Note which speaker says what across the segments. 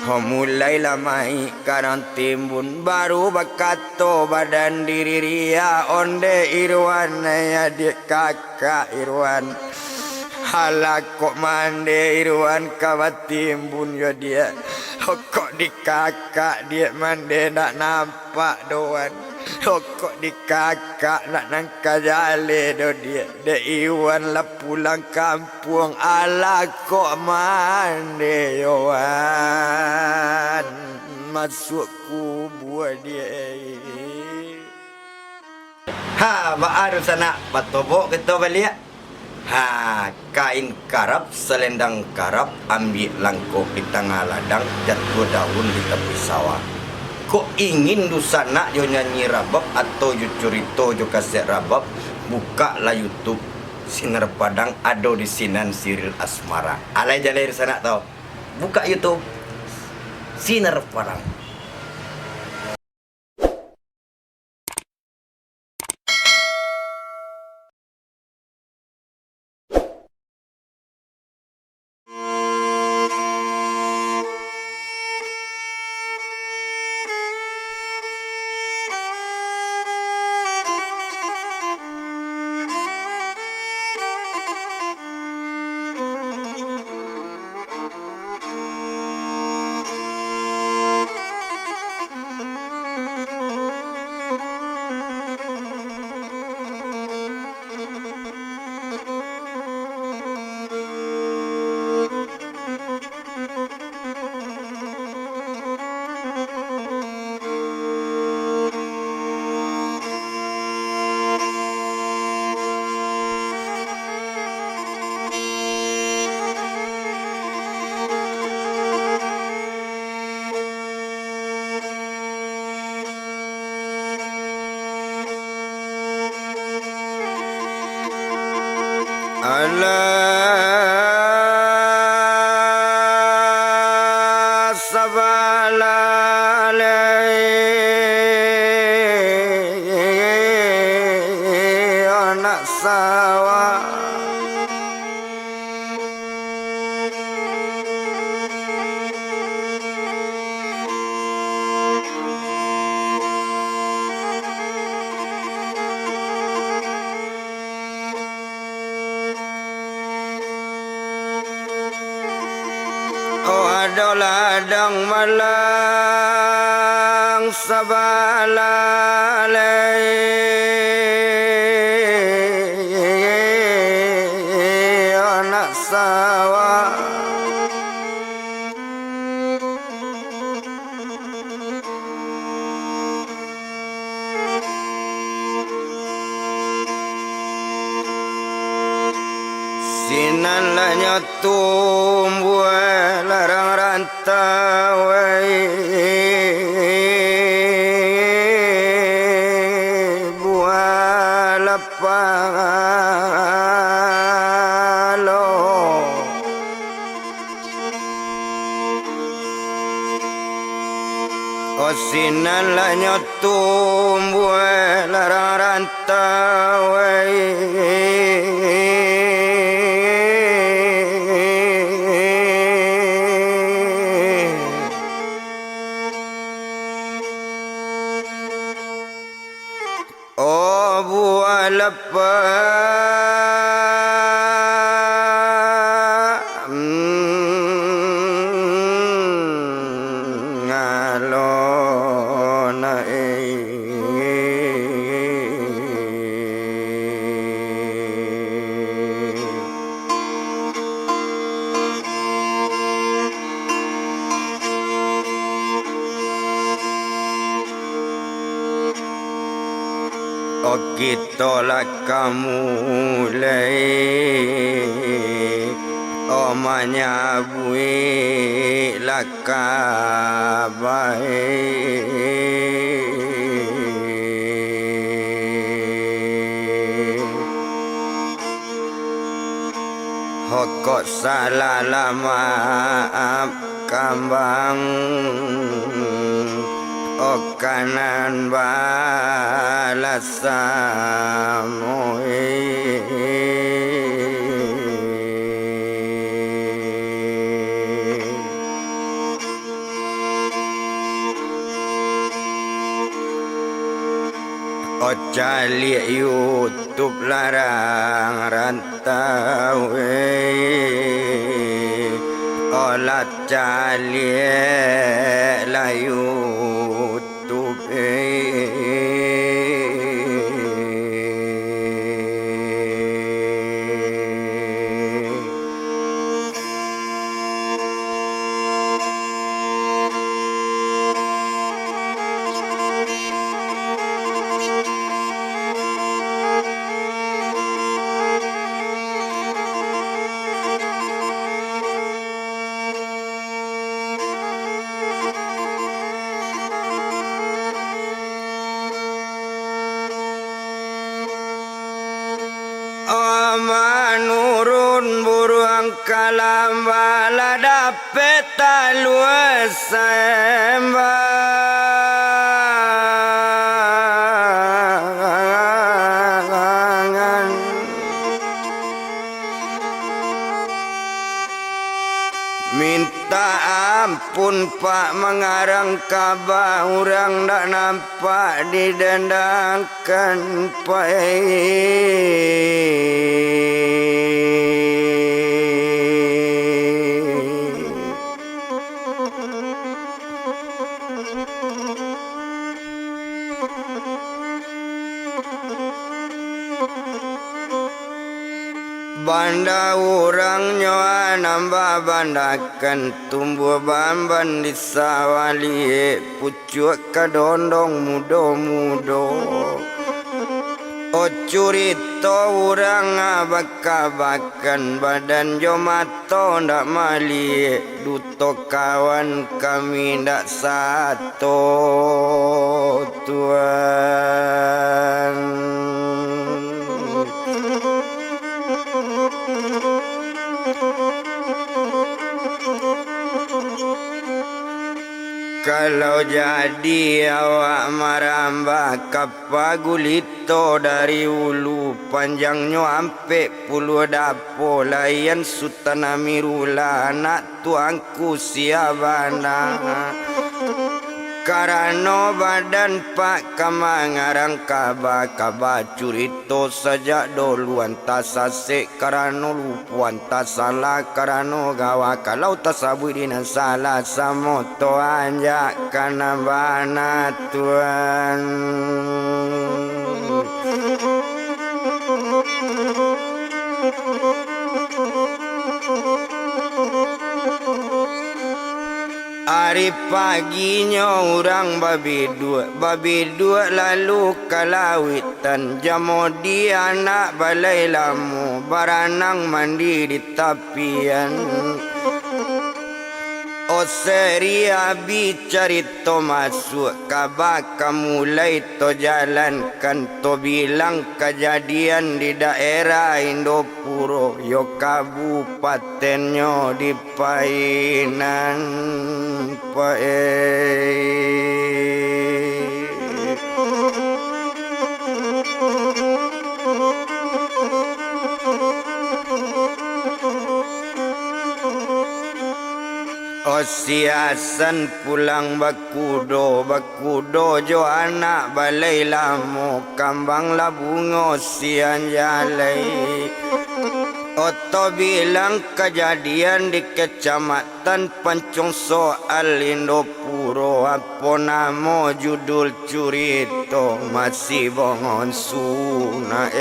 Speaker 1: Mulailah mai karang timbun baru bakato badan diri ria onde Irwan ya dik kakak Irwan halak kok mande Irwan kawat timbun ya dia kok di kakak dia mande nak nampak doan kok di kakak nak nangka jale do dia de Iwan lah pulang kampung ala kok mande Iwan masuk kubur dia baru sana patobok kita balik kain karap selendang karap ambil langkok di tengah ladang jatuh daun di tepi sawah. Kok ingin du sana yo nyanyi rabab atau yo curito yo kaset rabab, buka lah YouTube Sinar Padang ado di sinan Siril Asmara. Alai jalir sana tau. Buka YouTube Sinar Padang. Allah sabalale anak sawah ladang malang sabalale anak sawah sinan lanya tumbuh larang rantawai buah lapalo sinan lanya tumbuh larang rantawai lepa ngalona kita lah kamu lay omanya bui lah kabai hokok salah lama kambang kanan balasamoy Ocali YouTube larang rantau olat cali la YouTube Amanurun buruang kalam bala dapet taluas sembangan minta ampun Pak mengarang kabah orang tak nampak didendangkan Pak Banda orang nyoa nambah bandakan tumbuh bamban di sawali pucuk kadondong mudo-mudo curito orang abak-abakan badan jomato ndak mali duto kawan kami ndak satu Tuhan. Kalau jadi awak marambah kapagulito dari ulu panjangnya ampe puluh dapo layan sutana mirula anak tuangku siabana karano badan Pak kamangarang kaba curito saja doluan tasase karano lupuan tasala karano gawa kalau tasabu dina salah samoto anja kana bana Tuhan. Hari paginya orang babi dua lalu kalawitan jamodi anak balai lamu baranang mandi di tapian Oseri abi carito masuk kabak mulai to jalankan to bilang kejadian di daerah Indopuro yo kabupatennya di Painan Siasan pulang bakudo jo anak balai lamu kambang labungo sian jalai Oto bilang kejadian di kecamatan Pancong soal Indopuro apa nama judul curito masih bongon suna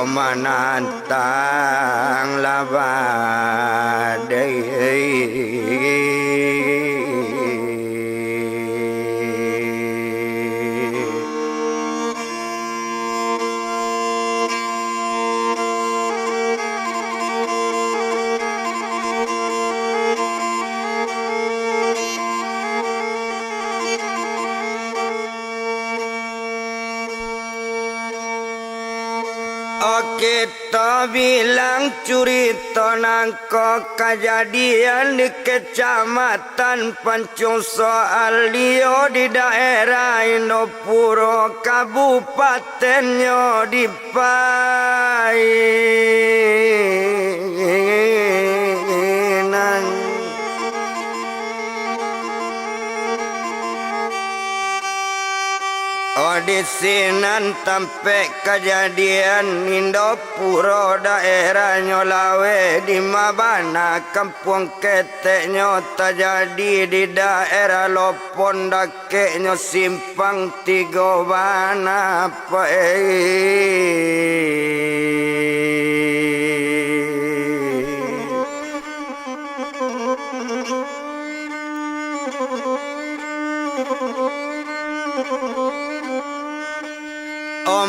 Speaker 1: manantang labadai kita bilang curito nangko kejadian di kecamatan Pancong soal Lio di daerah Indopuro kabupatennya di Painan disinan sampai kejadian Indopuro daerah Nyolawe di Mabana kampung keteknya terjadi di daerah Lopon dakeknya simpang tiga bana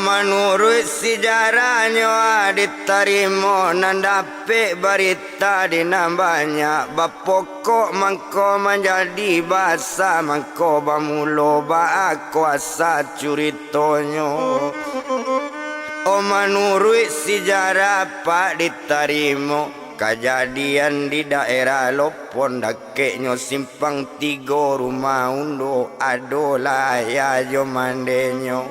Speaker 1: menurut sejarahnya diterima nandape berita di nambahnya bapokok mangko menjadi bahasa mangko bamulo ba kuasa curitonyo. Menurut sejarah pak diterima kejadian di daerah Lopon dakeknya simpang tiga rumah undo adolah ya jomandenyo.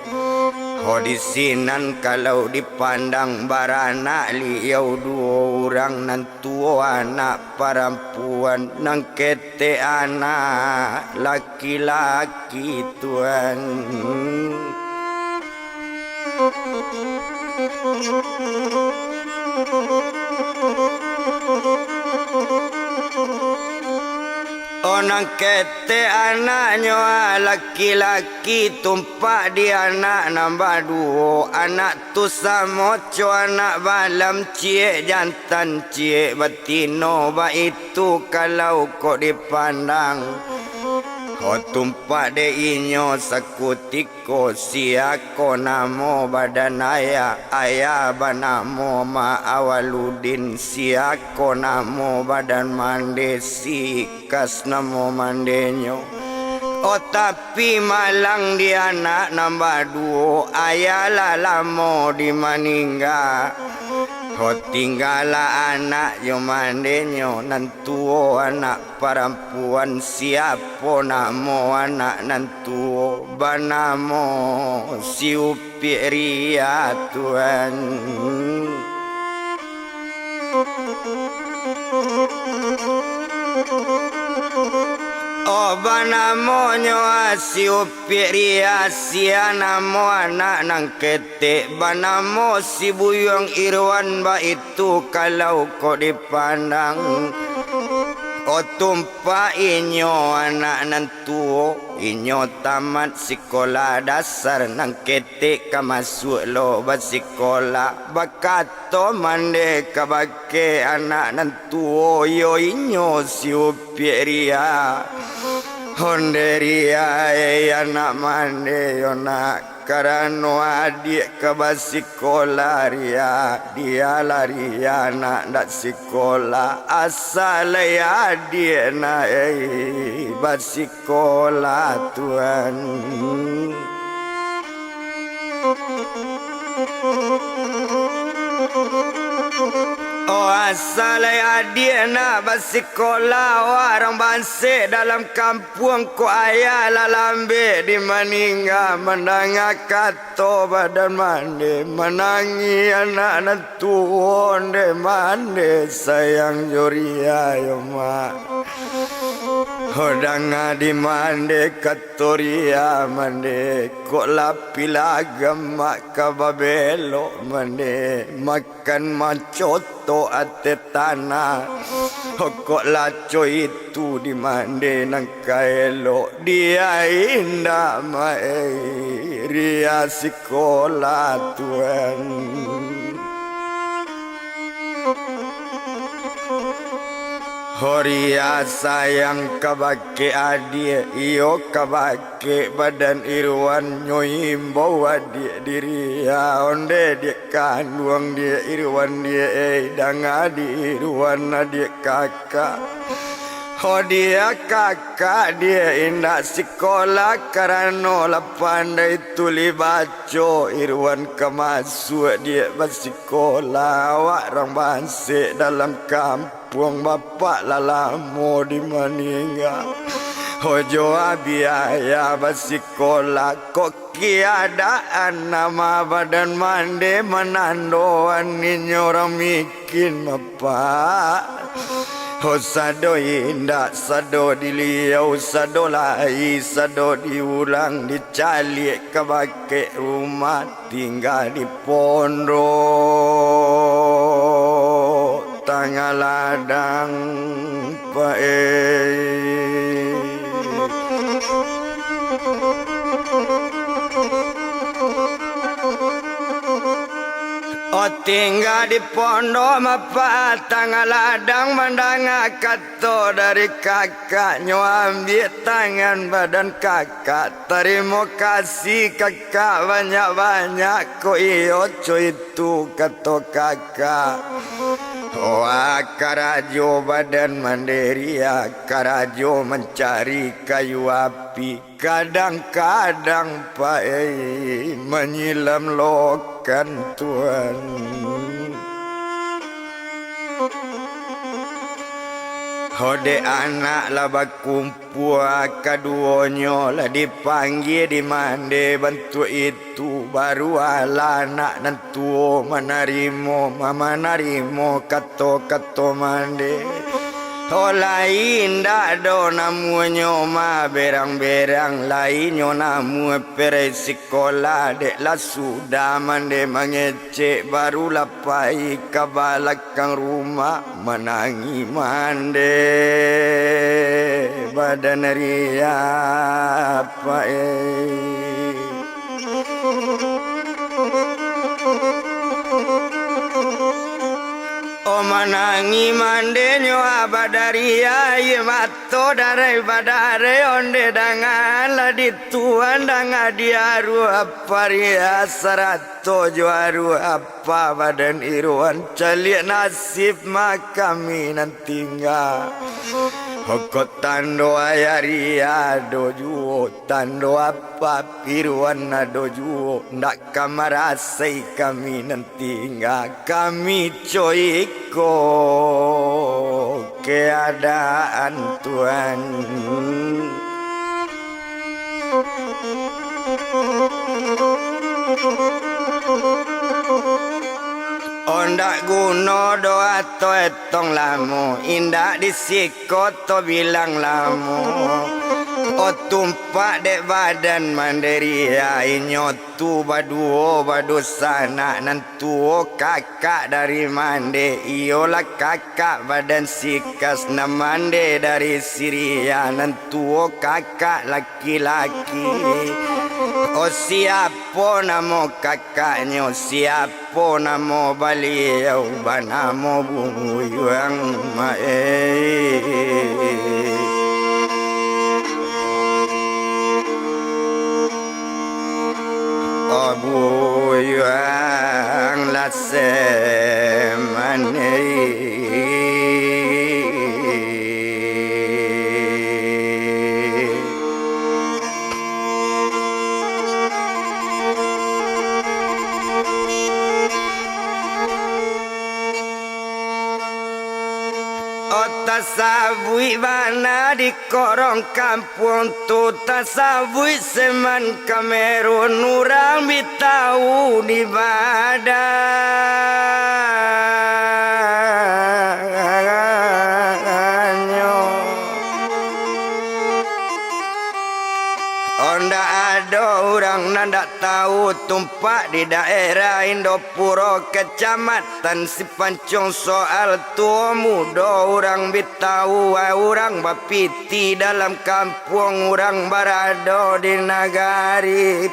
Speaker 1: Hodisinan kalau dipandang baranak liau dua orang nantu anak perempuan nang kete anak laki-laki tuan. Onang kete anaknya laki-laki tumpak di anak nambah dua. Anak tu samoco anak balam cie jantan cie batino ba itu kalau kok dipandang. Ho tumpak de inyo sakutiko siako namo badan ayah banamo ma awaludin siako namo badan mande si kas namo mandenyo. Oh tapi malang di anak nambah dua ayah lalamo di maningga. Oh tinggala anak yo mandenyo nantuo anak perempuan siapo namo anak nantuo banamo si upiria tuan. Oh banamo nyo si upiria si anamo anak nang ketek banamo si buyong Irwan ba itu kalau kok dipandang. Oh tumpa inyo anak nantuo inyo tamat sekolah dasar nang ketek ka masuk lo ba sekolah bakato mande ka bake anak nantuo yo inyo si upieria honderia anak mande yo nak karano adik ke basikola ria dia lari anak dak sekolah asal ya adik na basikola tuan. Oh asal adik nak basikolah orang bangsa dalam kampung ko ayah lalambe di maningga menangak kato badan mande menangi anak nantu onde mande sayang joria yo mak. Hodanga di mande katoria mande kok lapi lagam mak kababelo mande makan macoto ate tanah. Kok laco itu di mande nang kaelo dia indah mae ria sekolah tuan. Horia sayang kabake adik iyo kabake badan Irwan nyoim bawa dia diri ya onde dia kandung dia Irwan dia dang adik Irwan adik kakak. Oh dia kakak dia indah sekolah karena lapandai tuli baco Irwan kemasuk dia bersekolah orang bangsa dalam kampung bapak lalamo di maningga. Hojo biaya bersekolah kok kiadaan nama badan mande menandoan ini orang miskin bapak. Sado indah, sado diliau, sado lai, sado diulang, dicalik ke bake rumah, tinggal di pondok tengah ladang pae. Tinggal di pondok mapa tengah ladang mandang kato dari kakaknya ambil tangan badan kakak terima kasih kakak banyak-banyak ko iyo cuy itu kato kakak. Wah karajo badan mandiri karajo mencari kayu api kadang-kadang pae menyilam lokan Tuhan. Hode anak lah berkumpul kaduonyo lah dipanggil di mande bantu itu baru ala anak nantu menarimo mama narimo kato mande. Oh lain dak do namunyo ma berang-berang lainyo namu pere sekolah dek lah sudah mande mengecek baru lapai ke belakang rumah menangi mande badan ria apa Oh menangi mandenyo abadaria ye mato darai badare onde dangan la dituan danga diaru apa ria sarato juaru apa badan iruan calik nasib makami nantingga Hokot tando ayaria dojuo tando apa piruan dojuo ndak kamarasai kami nantingga kami coiko keadaan Tuhan. Ondak guno doa to etong lamu indak disikot to bilang lamu. O tumpak dek badan mandiri inyotu baduo badusana nantuo kakak dari mande iolah kakak badan sikas namande dari Syria nantuo kakak laki-laki. O siapa nama kakaknya siapa nama beliau banamo buyang mae. Abu yang lasemane tasabui bana di korong kampung tu tasabui seman Kamerun urang bitau di badannya onda ada orang nanda tahu tumpak di daerah Indopuro kecamatan Sipancong soal tua muda orang bitau orang bapiti dalam kampung orang barado di nagari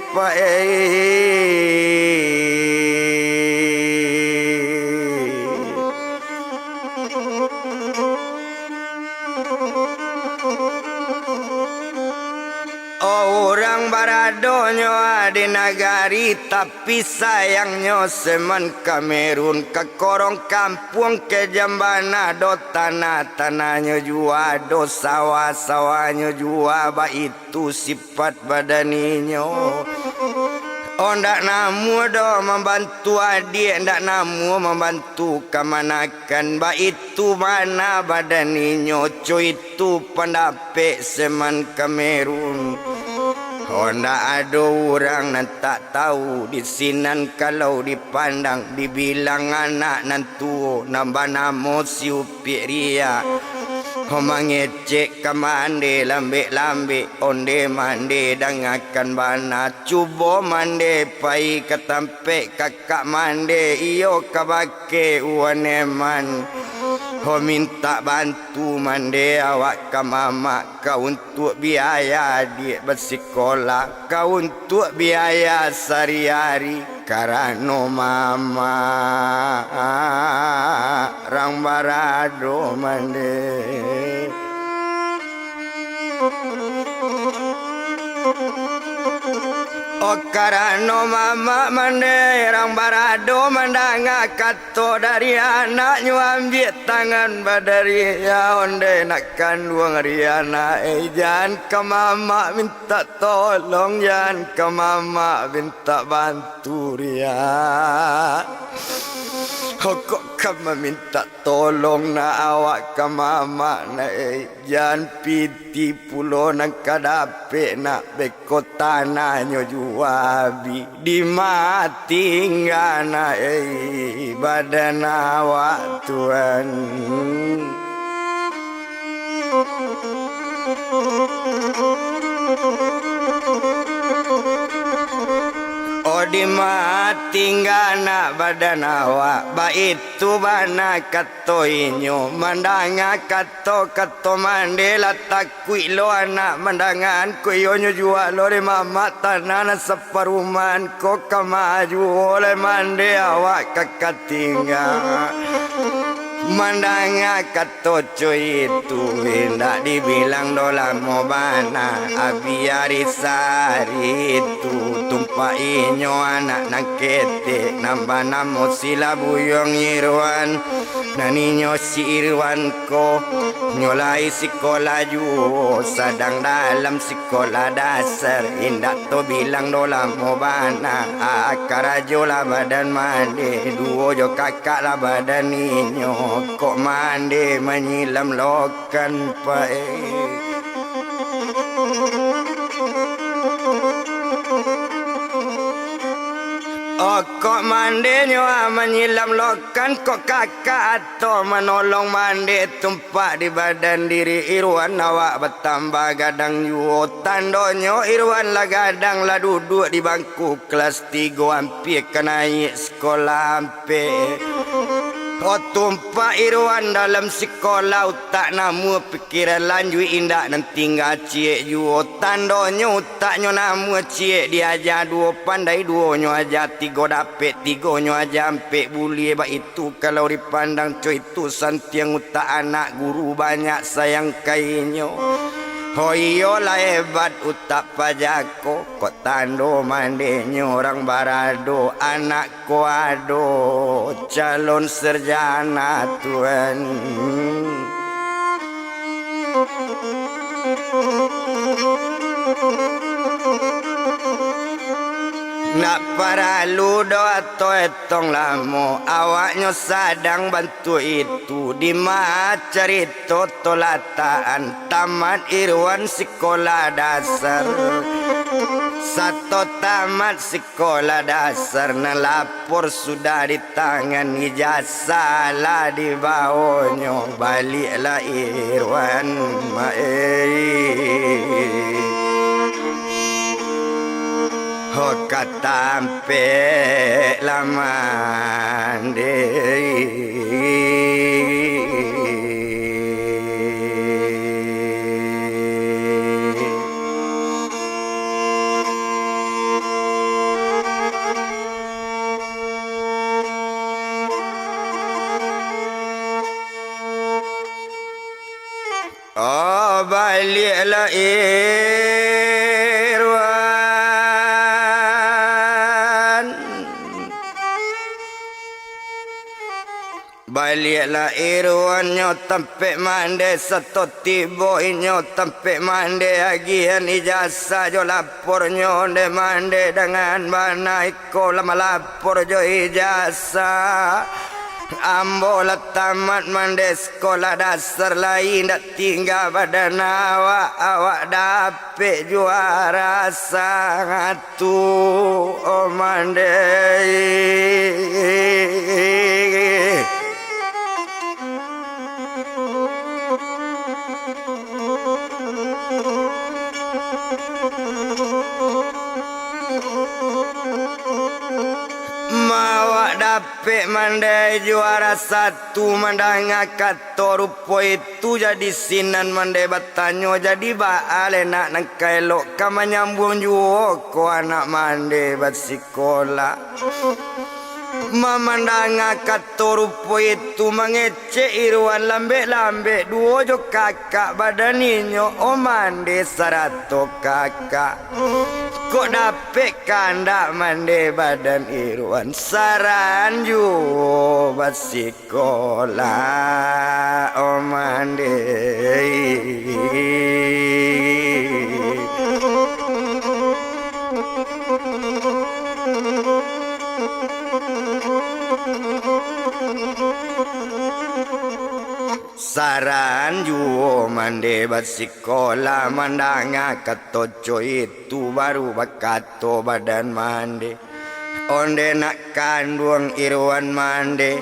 Speaker 1: orang baradonyo di nagari tapi sayangnya seman Kamerun ke korong kampung ke jambana do tanah-tanahnya jua do sawah-sawahnya jua ba itu sifat badaninyo. Oh ndak namu do membantu adik ndak namu membantu kemanakan ba itu mana badaninyo cuy itu pendapat seman Kamerun. Honda ada orang nan tak tahu di sinan kalau dipandang dibilang anak nan tua nambah namo si upik ria. Mangecek ke mande lambe onde mande dangakan bana cubo mande pai ketampe kakak mande iyo kabake uaneman. Minta bantu mande awak ke mama kau untuk biaya dia bersekolah, kau untuk biaya sehari-hari karena mama rang barado mande. Oh karano mama mande rang barado mandanga kato dari anak nyuambil tangan badari ya onde nak kandung riana jangan ke mama minta tolong jangan ke mama minta bantu ria. Kok kamu minta tolong na awak ke mama na jangan piti pulo nang kadape na beko tanahnya juabi di mati ngana badan awak Tuhan. Di mati ngana badan awak ba itu bana kato inyo mandanga kato mandela takui lo anak mandangan ko yonyo jua lore mama tanana separuman ko kamaju oleh mande awak kakatinga. Mandanga kato cuy itu hendak dibilang dola mobana abiari sari itu tumpa inyo anak nakete nambah namo sila buyong Irwan naninyo si Irwan ko nyolai sekolah ju sadang dalam sekolah dasar hendak to bilang dola mobana akarajo lah badan mande duo jo kakak lah badan inyo kok mande menyilam lokan pae. Oh kok mande nyoa menyilam lokan kok kakak atau menolong mande tumpak di badan diri Irwan awak bertambah gadang yuo tandonyo Irwan lah gadang lah duduk di bangku kelas 3 hampir kena naik sekolah hampir. Oh tumpak Irwan dalam sekolah utak namu pikiran lanjut indak dan tinggal cie juo tandonyo utaknya namu cie diajar dua pandai duonyo aja tiga dapet tigonyo aja ampe boleh bak itu kalau dipandang coy itu santiang utak anak guru banyak sayang kainyo. Oh iyo lah hebat utak pajako kok tando mandenyo orang barado anak ko ado calon sarjana Tuhan. Nak para ludo atau etong lamo awaknya sadang bantu itu di cerita tolataan tamat Irwan sekolah dasar satu tamat sekolah dasar nelapor sudah di tangan ijazah lah di bawahnya baliklah Irwan katampe lamande. Oh baliklah baliklah Irwan nyo tempe mande satu tibo inyo tempe mande agian ijazah jo lapor nyo de mande dengan mana iko lama lapor jo ijazah Ambo tamat mande sekolah dasar lain dak tinggal badan awak dapet juara satu oh mande. Mawak dapet mandai juara satu mandanga kato rupo itu jadi sinan mandai batanyo jadi baale nak nangkai elok kama nyambung juo ko anak mandai bat sekolah. Memandang kato rupo itu mengecek iruan lambe-lambe duo jo kakak badaninyo o mande sarato kakak. Kok dapet kandak mande badan iruan saran ju basikola o mande. Saran juo mande basikola mandanga katoco itu baru bakato badan mande. Onde nak kandung iruan mande.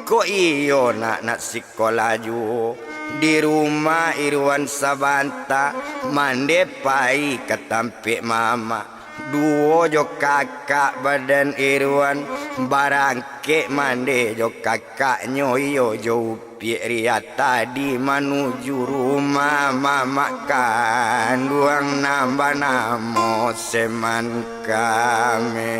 Speaker 1: Ko iyo nak sekolah juo. Di rumah iruan sabanta mande pai katampik mama. Duo jo kakak badan iruan barangke mande jo kakaknyo iyo jo upi ria tadi menuju rumah mama kandung nambah namo seman kami.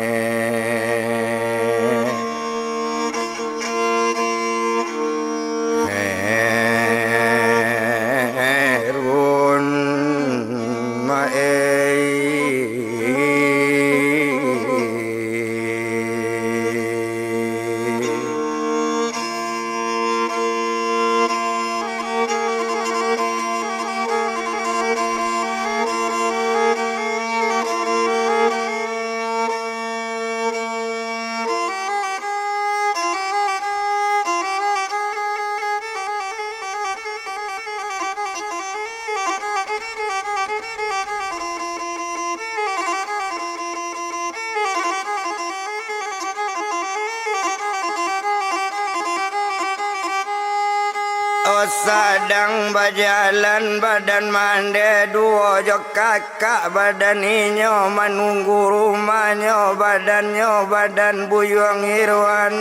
Speaker 1: Sadang berjalan badan mande duo jo kakak badaninyo menunggu rumahnya badan buyung iruan.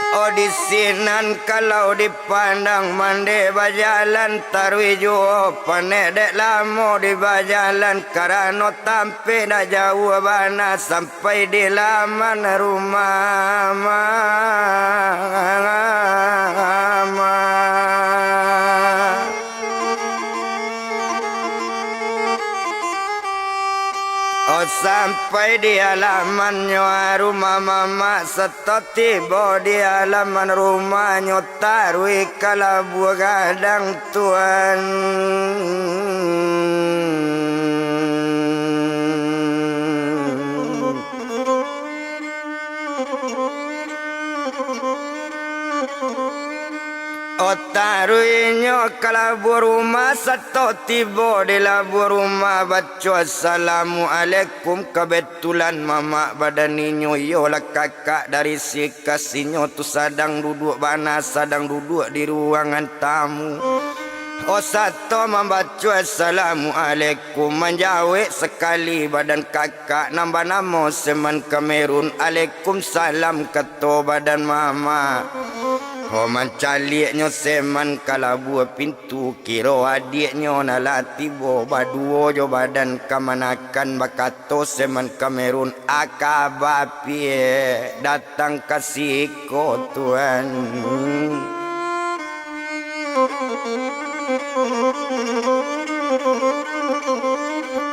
Speaker 1: Oh di sinan kalau dipandang mande berjalan tarwi juo panek dek lamo di berjalan karena tampe dah jauh bana sampai di laman rumah mama. Oh sampai di halamannya rumah mama setelah tiba di halaman rumahnya tarwi kalabu gadang tuan. Otaruinyo kalabu rumah satu tiba di labu rumah baca assalamualaikum kebetulan mama badaninyo yolah kakak dari si kasihnya tu sedang duduk bana sedang duduk di ruangan tamu. Oh satu membaca assalamualaikum menjawab sekali badan kakak nambah nama seman Kamerun Waalaikumsalam kata badan mama. Oh mancaliknya seman kalabu pintu kiro adiknya nala tibo baduo jo badan kamanakan bakato seman Kamerun akabapie datang kasih ko tuan.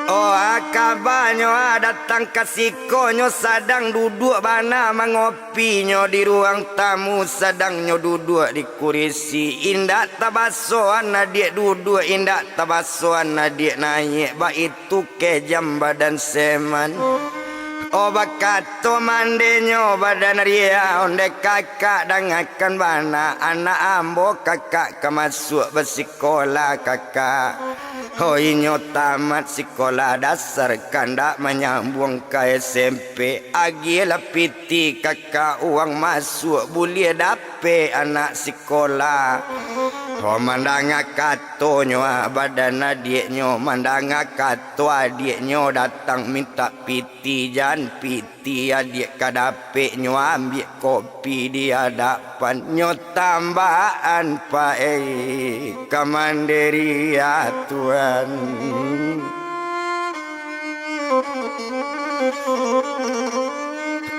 Speaker 1: Oh akabanyo datang kasikonyo sedang duduk bana mengopinya di ruang tamu sedangnya duduk di kursi indak tabasoan adik duduk indak tabasoan adik naik ba itu kejam badan seman. bakat to mandenyo badan ria onde kakak dangakan bana anak ambo kakak kemasuk bersikola kakak inyo tamat sekolah dasar kandak menyambung ke SMP agi lapiti kakak uang masuk boleh dapat anak sekolah mandanga katonyo badan adiknyo mandanga kato adiknyo datang minta piti jan piti adik kadapeknyo ambil kopi di hadapan nyo tambahan kamandiri ya Tuhan.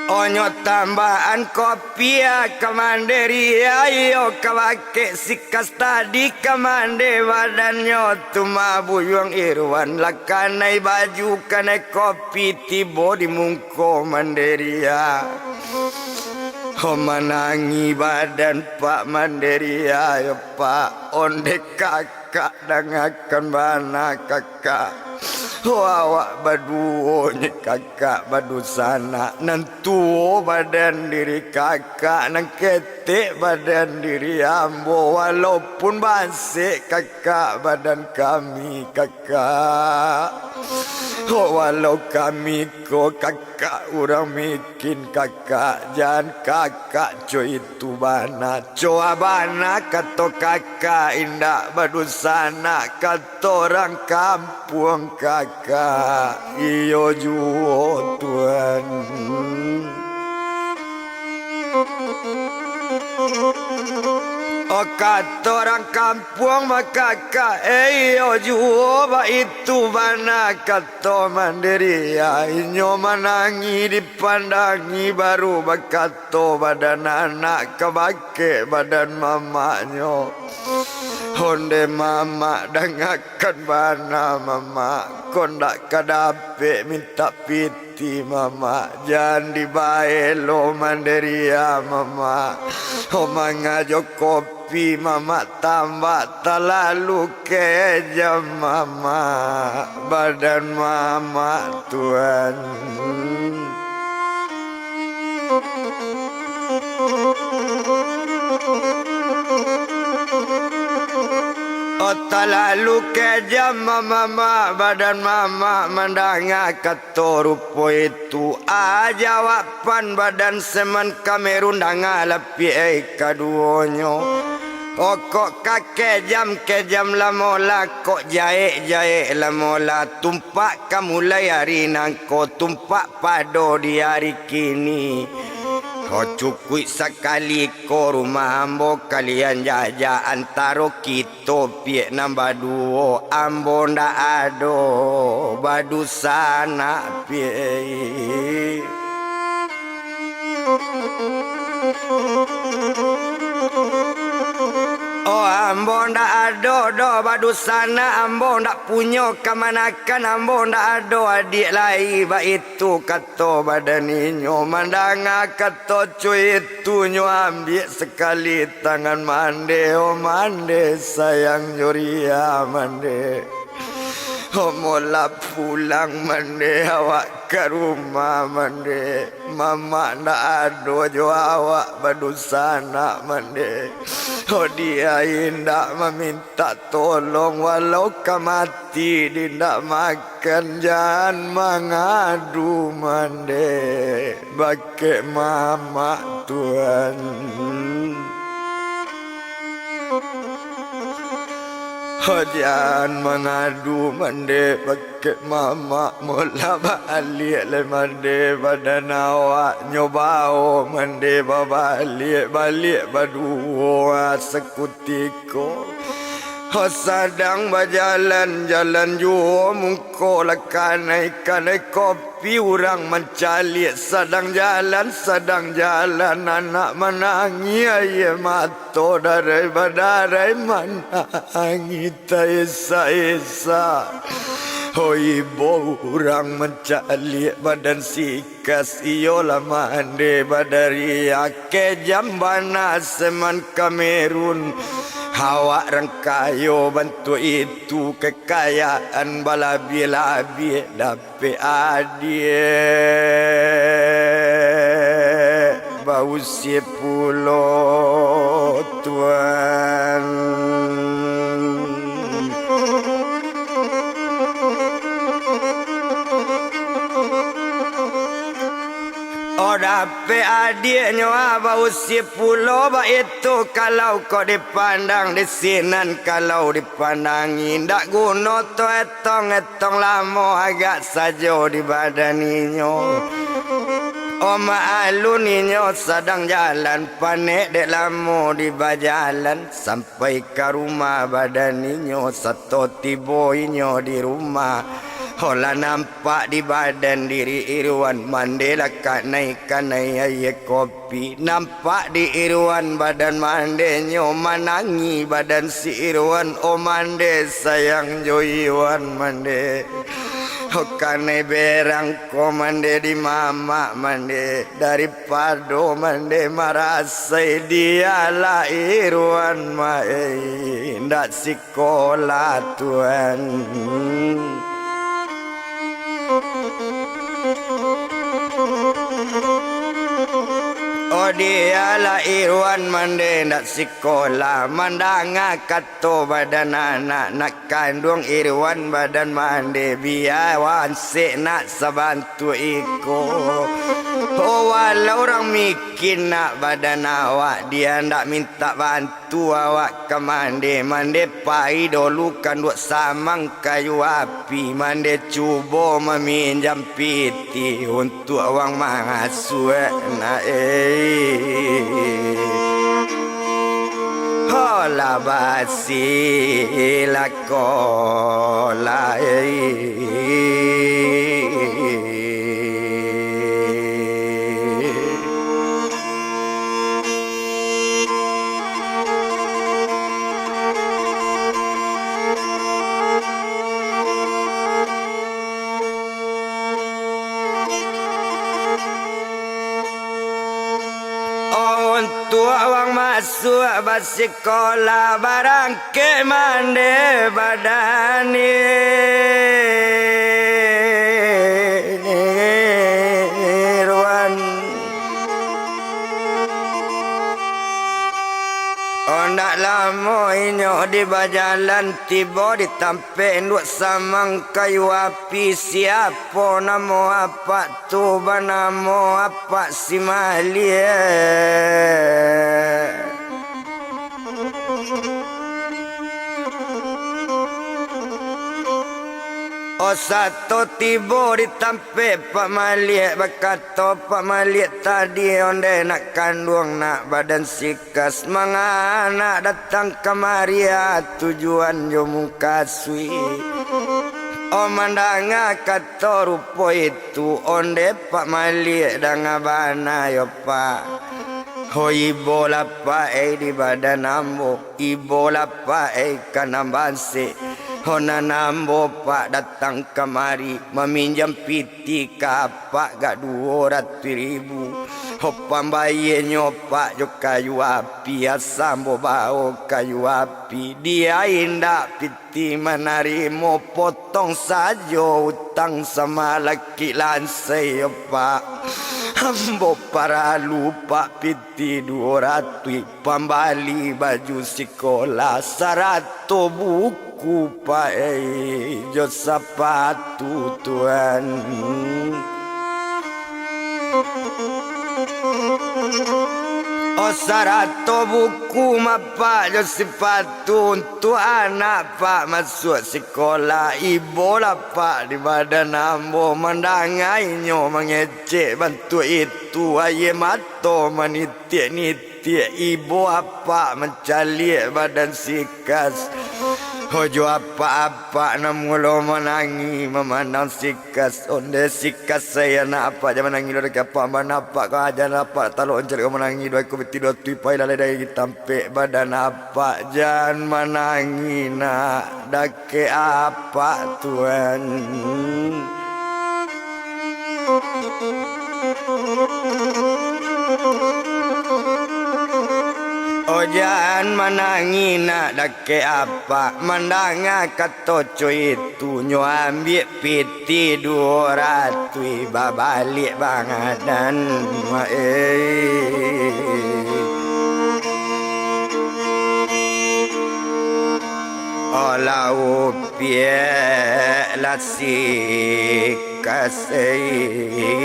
Speaker 1: Onyo tambahan kopi ya kamandiri ayo kawake sikas tadi kamande badannya tuma buyung irwan lakanai baju kanai kopi tibo di mungko mandiri ya manangi badan Pak mandiri ya Pak onde kakak dangakan bana kakak awak baduonya kakak badu sana nantu badan diri kakak nang ketek badan diri ambo walaupun basik kakak badan kami kakak walau kami ko kakak orang miskin kakak jangan kakak coy itu bana coa bana kato kakak indah badu sana kato orang kampung kakak iyo juo Tuhan. Kata orang kampung makaka iyo juo ba itu mana kato mandiri inyo manangi dipandangi baru bakato badan anak kebake badan mamanyo honde mama dangakan bana mama kondak kadape minta piti mama jangan dibae lo manderia mama mangajo kopi mama tambah terlalu kejam mama badan mama Tuhan. Terlalu kejam mama badan mama mandanga kato rupo itu jawapan badan semen Kamerun danga lepi kaduonyo kok kejam lamola kok jae lamola tumpak kamulai hari nangko tumpak pado di hari kini cukui sekali ko rumah ambo kalian jaja antaro kita piek nambah duo ambo ndak ado badu sana piek. Ambo ndak ado do badu sana ambo ndak punya kemanakan ambo ndak ado adik lai ba itu kato badaninyo mandanga kato cuy itu nyo ambil sekali tangan mande mande sayang nyoria mande mola pulang mande awak ke rumah mande mama ndak ado jo awak badu sana mande dia indah meminta tolong walau kamati dindak makan jangan mengadu mande bake mama Tuhan. Jangan mengadu mande bake mama mula balik le mande badan awak nyobao mande balik badu sekutiko sedang berjalan juo mungko kanai kopi orang mencari sedang jalan anak menangi ayah mato dari badarai menangi esa ibu orang mencari badan sikas iyolah mande badari ake jambana seman Kamerun awak rangkayo bantu itu kekayaan balabi-labi dapat adil. bau sepuluh tuan. Oh dapat adiknya bau sepuluh bah itu kalau kau dipandang di sinan kalau dipandangi ndak guna tu etong lama agak saja di badaninya. Oh malu ninyo sedang jalan panik dek lama di bajalan sampai ke rumah badaninya satu tiboinyo di rumah. Hola nampak di badan diri Irwan Mandela kat naikkan air kopi. Nampak di Irwan badan mandenyo manangi badan si Irwan. Oh mande sayang jo Irwan mande. Hokane berang ko mande di mama mande. Daripada mande marasai dialah Irwan mae. Ndak sekolah tuan. Oh dialah Irwan mande nak sekolah mandanga kato badan anak nak kandung Irwan badan mande biar wansik nak sabantu iko. Oh walau orang mikir nak badan awak dia ndak minta bantu awak ke mande. Mande pai dulu kan duk samang kayu api mande cuba meminjam piti untuk awang masuk nak hola basi la cola untuk awang masuk sekolah barang ke mande badani Irwan. Oh nak lama inyo di bajalan tiba ditampe nduk samang kayu api siapa nama apa tu banamo apa si Malia. Oh satu tiba ditampe Pak Malik berkata Pak Malik tadi onde nak kandung nak badan sikas mangana datang kemari tujuan jo muka sui. Oh mandanga kata rupo itu onde Pak Malik danga bana yo Pak. Oh ibu lapa di badan ambo ibu lapa kanam banse. Hona nambo pak datang kemari meminjam piti kapak gak 200.000. Hopam bayenyo pak jo kayu api asambo bau kayu api dia indak piti menarimo potong sajo utang sama laki lansai pak. Ambo para lupa piti 200 pambali baju sekolah 100 buku pae jo sepatu tuan. Oh 100 buku mapa jo sepatu untuk anak pak masuk sekolah. Ibu lah pak di badan ambo mendangainyo mengecek bantu itu aye mato menitik-nitik. Ibu apa mencalik badan sikas. Hojo apa-apa namulo menangi memandang sikas. Onde sikas saya nak apa jangan menangi dari apa mana apa kau aja apa talon cari kau menangi dua ku beti dua tupai lalai dari tampek badan apa jangan menangi nak dake apa tuan. Ojan menangi nak dake apa mandanga kato cuy itu nyo ambil piti 200 babalik bangadan Olau pie lasi kasih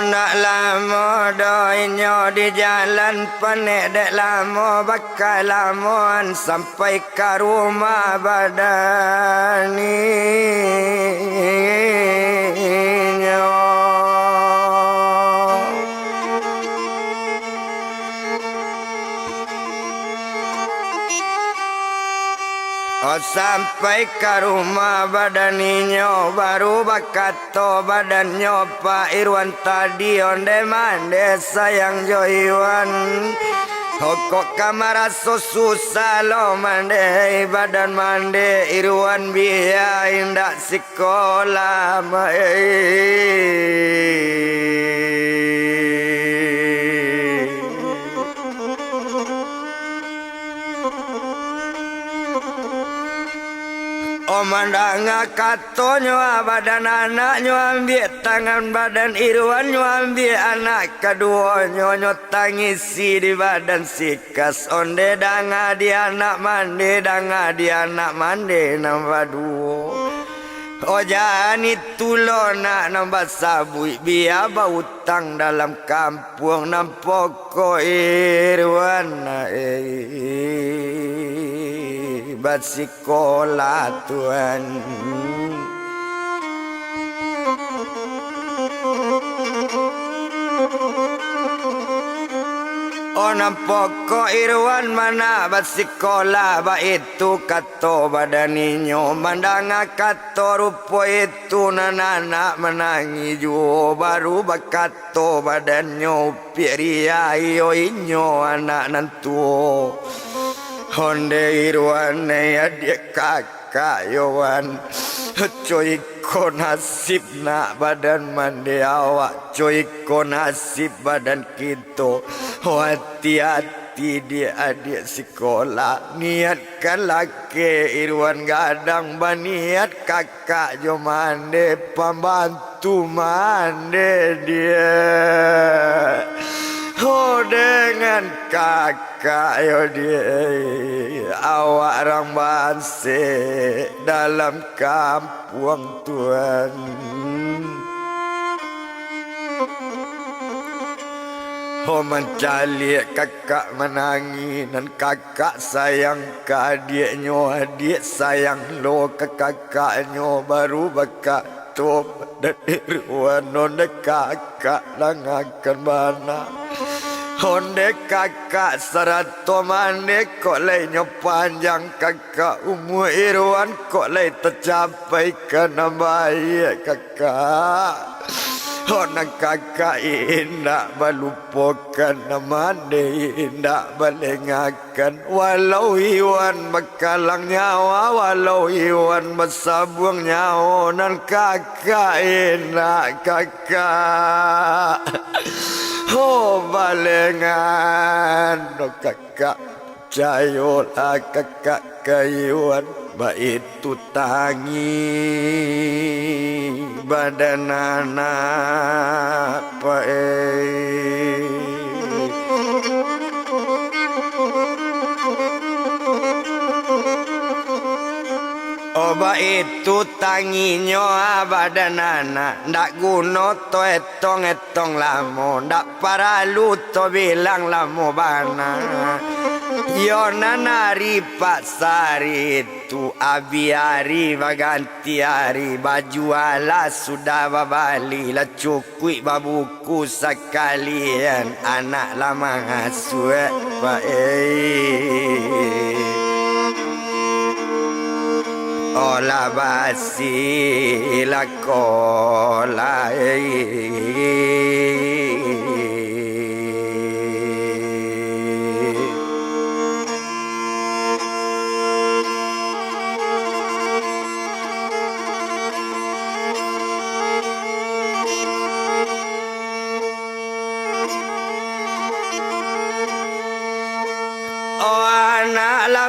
Speaker 1: Nak lama doinyo di jalan penek dek lama bakal lamuan sampai ke rumah badaninya. Sampai ke rumah badaninya baru bakato badannya Pak Irwan tadi onde mande sayang Joiwan kok kamar susah lo mande badan mande Irwan biaya indak sekolah Mandanga katonyo badan anaknyo ambil tangan badan Irwan nyo ambil anak kedua nyo tangisi di badan sikas onde danga di anak mande nambah 2 Ojan itu lo nak nambah sabui biar bautang dalam kampung nampoko Irwan bat sekolah Tuhan. Nampoko Irwan mana bat sekolah ba itu kato badaninyo mandanga kato rupo itu nanana menangi jo baru bakato badannya piria inyo anak nantu Honde Irwan adik kakak Yowan Coy ko nasib nak badan mande awak Coy ko nasib badan kita hati-hati dia adik sekolah niatkan laki Irwan gadang baniat kakak jo mande pembantu mande dia dengan kakak yo dia awak orang banse dalam kampung Tuhan. Mencari kakak menangi dan kakak sayang ke adiknya adik sayang lo ke kakaknya baru bakak top dan Irwan nonde kakak langakan mana Honde kakak serato mande kok lainnya panjang kakak umur Irwan kok lain tercapai kena baik kakak Honda kakak indak melupakan mande indak balengakan walau Irwan bakalang nyawa walau Irwan bersabung nyawa dan kakak indak kakak balengan kakak cayolah kakak kayuan baitu tangi badan anak Oba itu tanginyo badan anak ndak guna to etong lamo ndak paralu to bilang lamo bana yo nanari pasari itu abiari baganti hari baju ala sudah babali la cukui babuku sekalian anak lama ngasuh ola basi lakola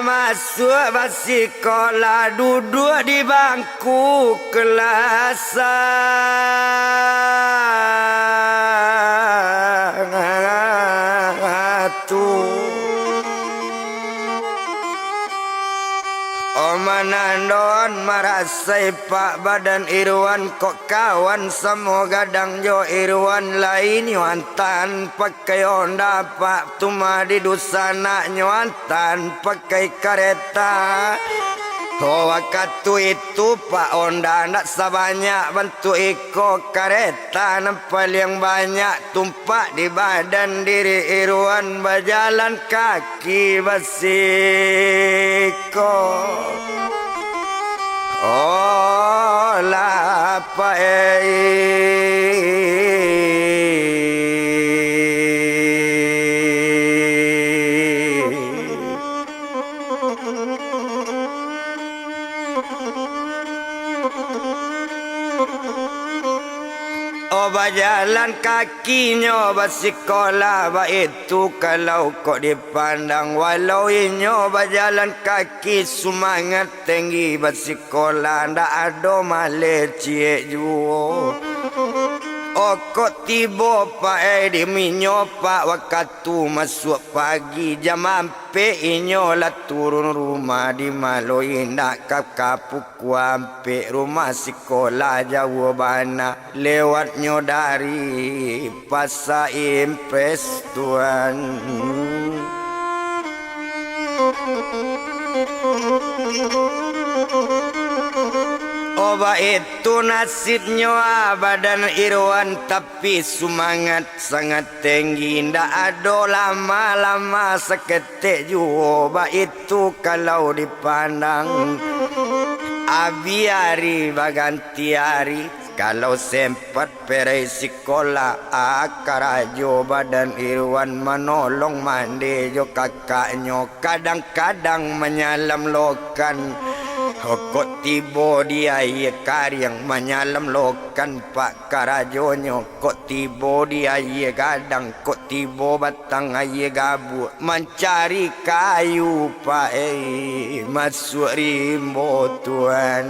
Speaker 1: masuk sekolah duduk di bangku kelas satu. Manandon marasai pak badan Irwan kok kawan semua gadang jo Irwan lain nyuantan pakai Honda pak tuma di dusana nyuantan pakai kereta. Waktu itu Pak Honda nak sebanyak bantu iko kereta nempel yang banyak tumpak di badan diri Irwan berjalan kaki basiko. Oh lapa jalan kaki nyoba sekolah ba itu kalau kok dipandang walau nyoba jalan kaki semangat tinggi ba sekolah ndak ada male cie juo. Oh kok tiba pak di minyo pak waktu masuk pagi jam ampe inyo lah turun rumah di Maloi nak kapuku ampe rumah sekolah jauh bana lewatnya dari Pasar Impres tuan. Oba itu nasibnya badan Irwan tapi semangat sangat tinggi ndak ada lama-lama seketik juga itu kalau dipandang abi hari baganti hari kalau sempat perai sekolah akarajo badan Irwan menolong mandi jo kakaknya kadang-kadang menyalam lokan. Kok tiba dia ye karyang menyalam lokan pak karajonyo. Kok tiba dia ye gadang. Kok tiba batang ye gabu mencari kayu pak masuk rimbo tuan.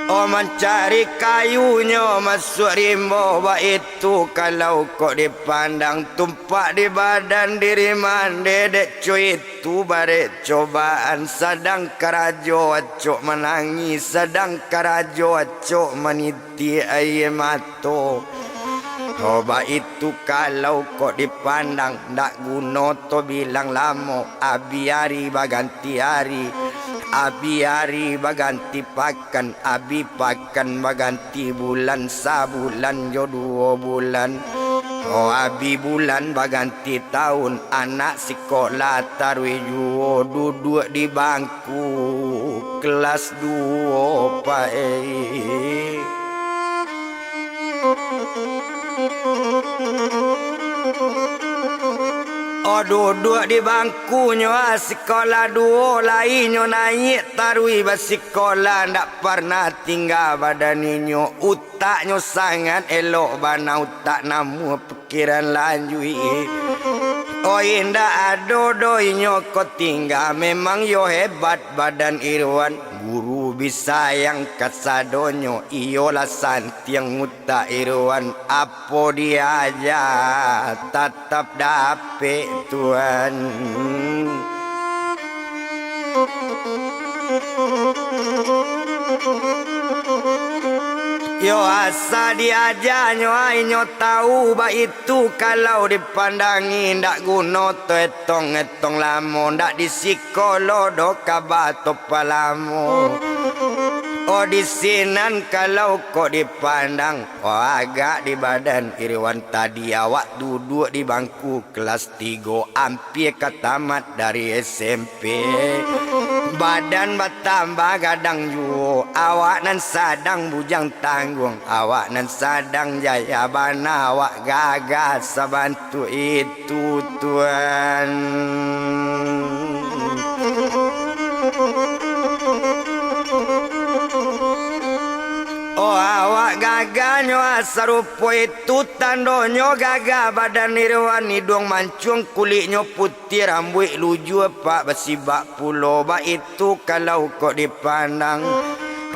Speaker 1: Oh mencari kayunya masuk rimbo ba itu kalau kok dipandang tumpak di badan diri mande dek cuy itu bare cobaan sedang karajo acok menangis sedang karajo acok meniti air mato. Oh ba itu kalau kok dipandang ndak guna to bilang lamo abi hari baganti hari. Abi hari baganti pakan, abi pakan baganti bulan, sabulan jo 2 bulan. Oh abi bulan baganti tahun, anak sekolah tarwi juo duduk di bangku kelas 2 pak Oh duduk di bangkunya sekolah 2 lainnya naik tarwi basikola ndak pernah tinggal badaninyo utaknya sangat elok bana utak namu pikiran lanjui. Oh indah ado doinyo kau tinggal memang yo hebat badan Irwan guru bisa yang kasadonyo iyolah santiang utak Irwan apa dia aja tetap dapet tuan. Yo asa diajanyo ainyo tahu ba itu kalau dipandangi ndak guna to etong lamo ndak di psikolo do kabato palamo. Oh di sinan kalau kok dipandang agak di badan Irwan tadi awak duduk di bangku kelas 3 hampir ke tamat dari SMP. Badan bertambah gadang ju awak nan sadang bujang tanggung awak nan sadang jaya bana awak gagal sabantu itu Tuhan. Oh awak gagahnya sarupo itu tandonyo gagah badan Irwan hidung mancung kulitnya putih rambut luju pak bersibak pulau ba itu kalau kok dipandang.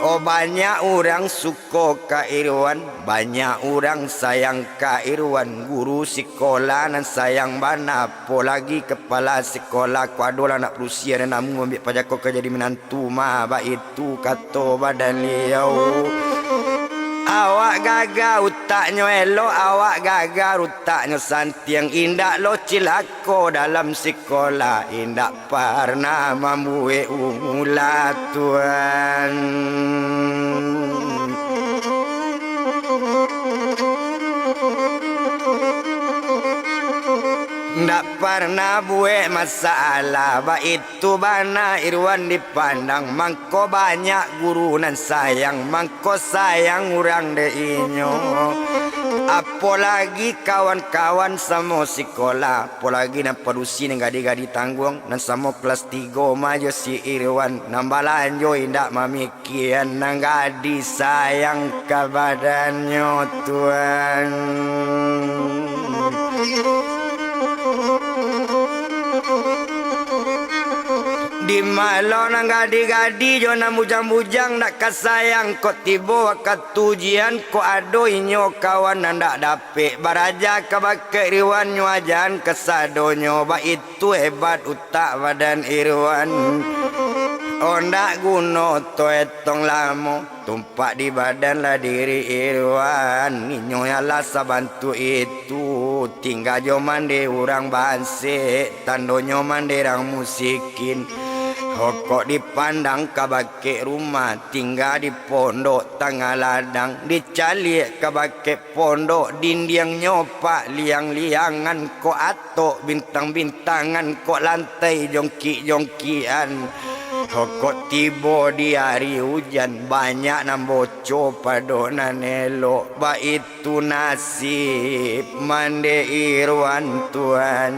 Speaker 1: Oh banyak orang suka ka Irwan, banyak orang sayang ka Irwan. Guru sekolah nan sayang bana, apalagi kepala sekolah ku adolah nak perusia dan namu ambil pajak kau jadi menantu mah ba itu kata badan liau. Awak gagah utaknya elok, awak gagah utaknya santiang. Indak lo cilako dalam sekolah, indak pernah membuat ulah Tuhan. Ndak pernah buat masalah ba itu bana Irwan dipandang. Mangko banyak guru nan sayang, mangko sayang orang de inyo. Apalagi kawan-kawan sama sekolah, apalagi nan padusi nan gadi-gadi tanggung nan sama kelas 3 maju si Irwan. Nambalanjo indak mamikian nan gadi sayang ka badannya Tuhan. Di malo nang gadi-gadi jo na bujang-bujang nak kasayang kok tibo wakat tujian kok ado inyo kawan ndak dapet baraja kabake Irwan nyuajan kesadonyo ba itu hebat utak badan Irwan. Oh ndak guno to etong lamo tumpak di badan lah diri Irwan. Inyo yalah sabantu itu tinggal jo mande urang banse tandonyo mande rang musikin. Kok dipandang kabake rumah tinggal di pondok tengah ladang dicalik kabake pondok dinding nyopak liang-liangan kok atok bintang-bintangan kok lantai jongki-jongkian. Kok tiba di hari hujan banyak nan bocor padonan elok ba itu nasib mande Irwan Tuhan.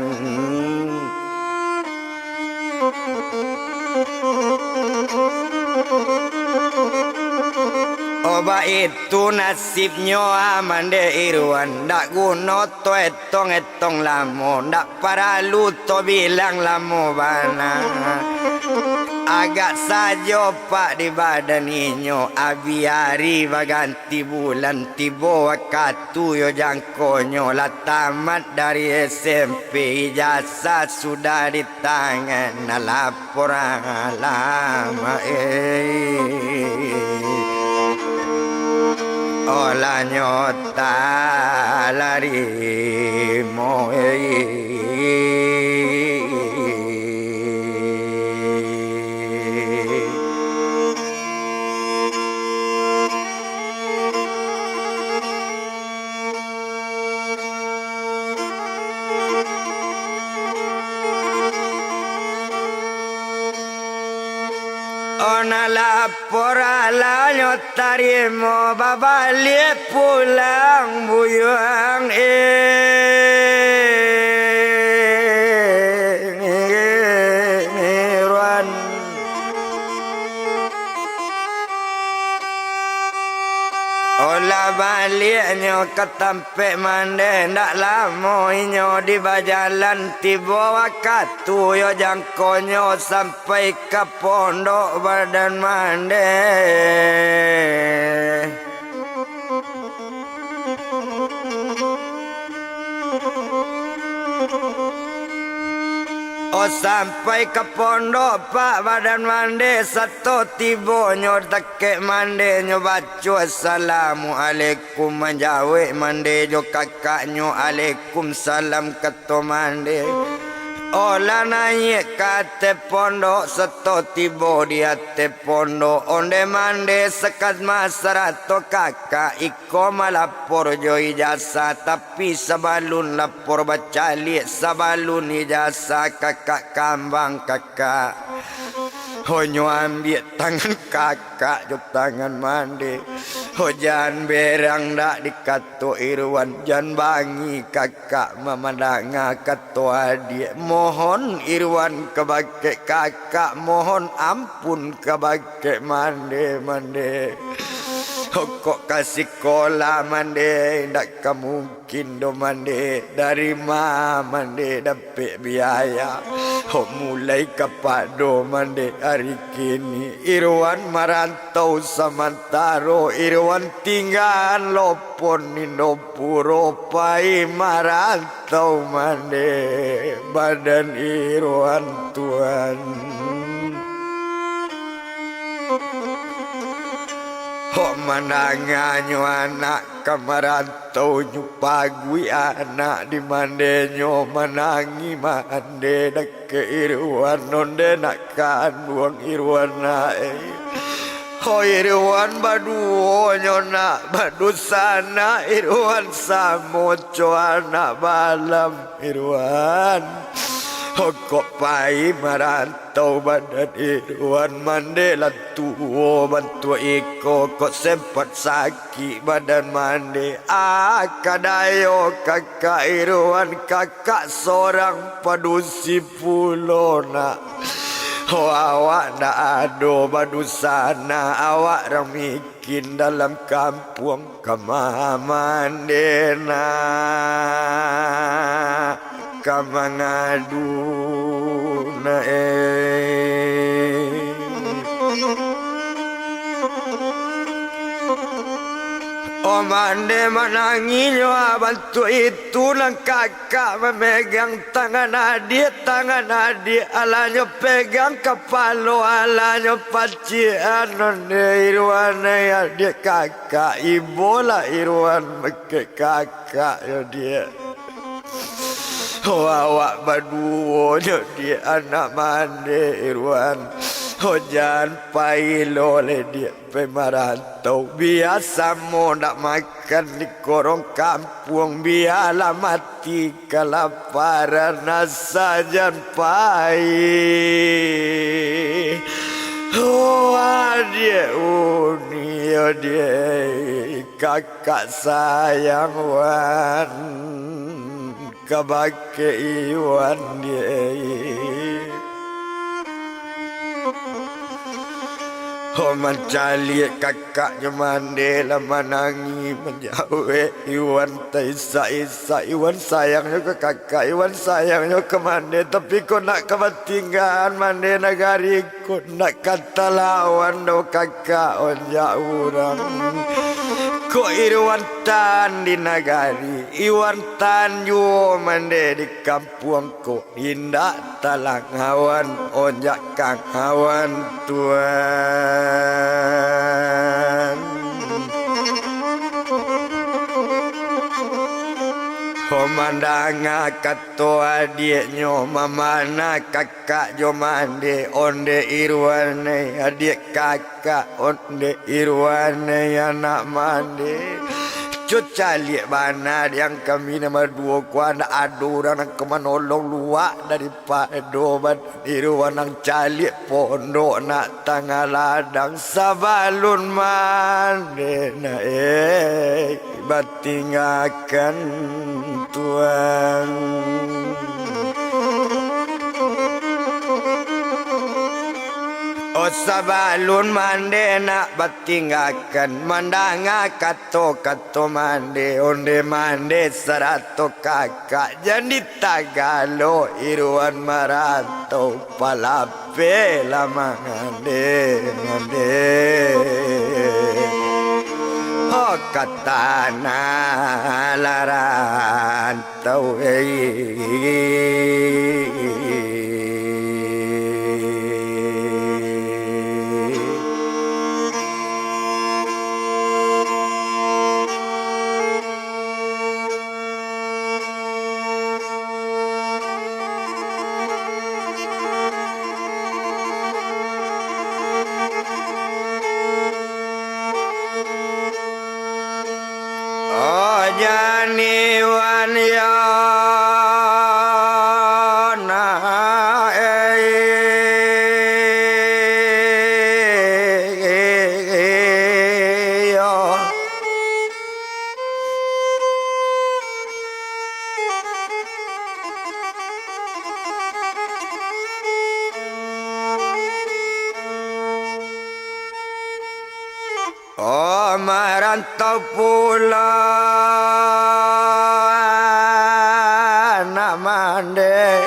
Speaker 1: Oba itu nasibnya mande Irwan. Ndak guna to etong-etong lamo, ndak paralu to bilang lamo bana. Agak saja pak di badan inyo abiari baganti bulan tibo wakatu yo jangkonyo lah tamat dari SMP ijazah sudah di tangan laporan lama olah nyota lari mo Ona lapor ala nyotarimo babalik pulang buyang Irwan. Ola baliknya ketampe mande ndak lama inyo di bajalan tiba wakatu yo jangkonyo sampai ke pondok badan mande. Oh sampai ke pondok pak badan mande satu tibo nyo tekek mande nyo baca assalamualaikum menjawab mande jo kakak nyo alaikum salam keto mande. Ola naik kate pondok seto tibo di ate pondok onde mande sekat masarato kakak iko malapor jo ijasa tapi sabalun lapor bacali sabalun ijasa kakak kambang kakak honyo ambil tangan kakak jo tangan mande hojan berang dak dikato irwan jan bangi kakak memandanga kato adik mohon irwan kebake kakak mohon ampun kebake mande kok kasih kola mande ndak mungkin do mande dari mande dapat biaya mulai kapado mande hari kini irwan marantau samantaro irwan tinggal lopon nindo puro pai marantau mande badan irwan tuan menanganyo anak kamarantau nyupagui anak di mandenyo menangi mande dak irwan onde nak kanduang irwan nae ho irwan badu nyona badu sana irwan samoco anak balam irwan kok pai marantau badan irwan mande tuo bantu iko kok sempat sakit badan mande kadayo kakak irwan kakak seorang padusi pulona awak nak ado badu sana awak ramikin dalam kampung kamamandena kamangadu na mande menanginya bantu itu lang kakak memegang tangan adik alanya pegang kepala alanya pacian nonde irwan adik kakak ibola irwan meke kakak ya dia awak berdua dia anak mande irwan hujan pailo le dia pemarantau biasa mau nak makan di korong kampung biarlah mati kelaparan sajan pai adik uni adik kakak sayang wan kabake iwan dia mencari kakak mande lah menangi menjauh iwan taisa iwan sayangnya ke kakak iwan sayangnya ke mande tapi kau nak kebatingan mande negari kau nak kata lawan do kakak onja orang kau irwan tan di negari iwan tan yo mande di kampung kau indah talang hawan onja kang hawan tuan Komandanga kato adiknya mamana kakak jo mande onde irwane adik kakak onde irwane anak mande cuca liat bana yang kami nama dua kuana aduran kemenolong luak daripada ban irwan ang calik pondok nak tanggal ladang sabalun mande na batingakan tuan sabalun mande nak batingakan mandanga kato mande onde mande serato kakak jadi tagalo irwan marato palape lamangande katana laran tau jani wan yana oh merantau pulang namande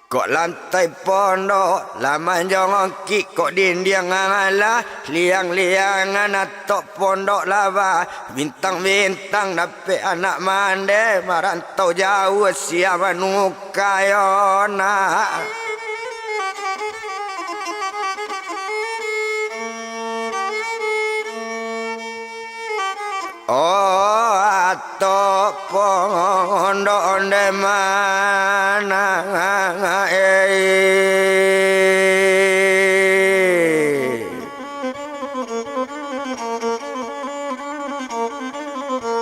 Speaker 1: kok lantai pondok lama jongok kok dindiang ngalah liang-liangan atok pondok lava bintang-bintang dapet anak mande merantau jauh siapa nukayona. Oh atok pondok onde mana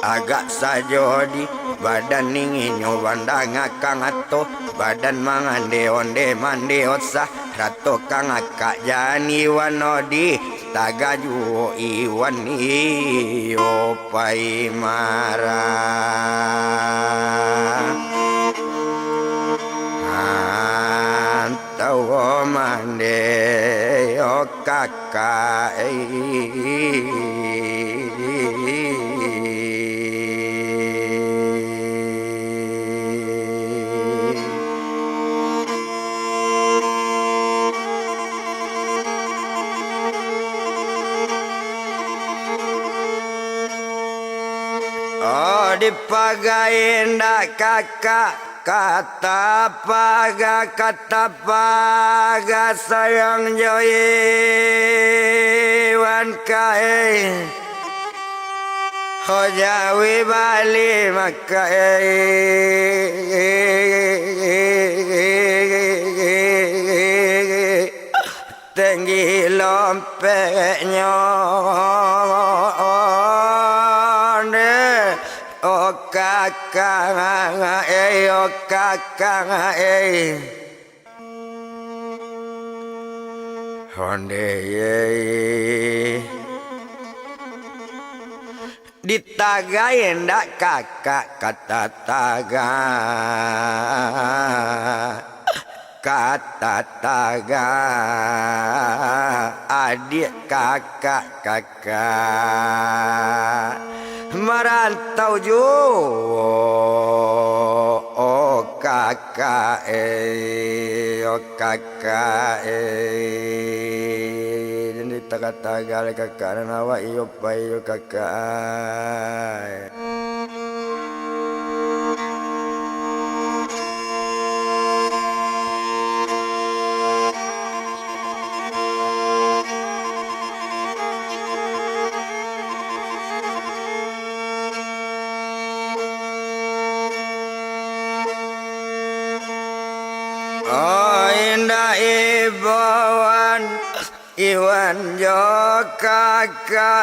Speaker 1: agak saja di badan ingin nyobandang akang ato badan mangande onde mande osah rato kang akak jani wanodi tagaju iwan iyo pai marah antau mande yo kakak oh dipagain dak kakak kata paga sayang joyi wan kae hojawi bali makae tinggi lompeknya oh kakak oh kakak honde ditagain dak kakak kata taga adik kakak merantau jo oh kakak jadi taga kakak nawa iyo payo kakak oh indah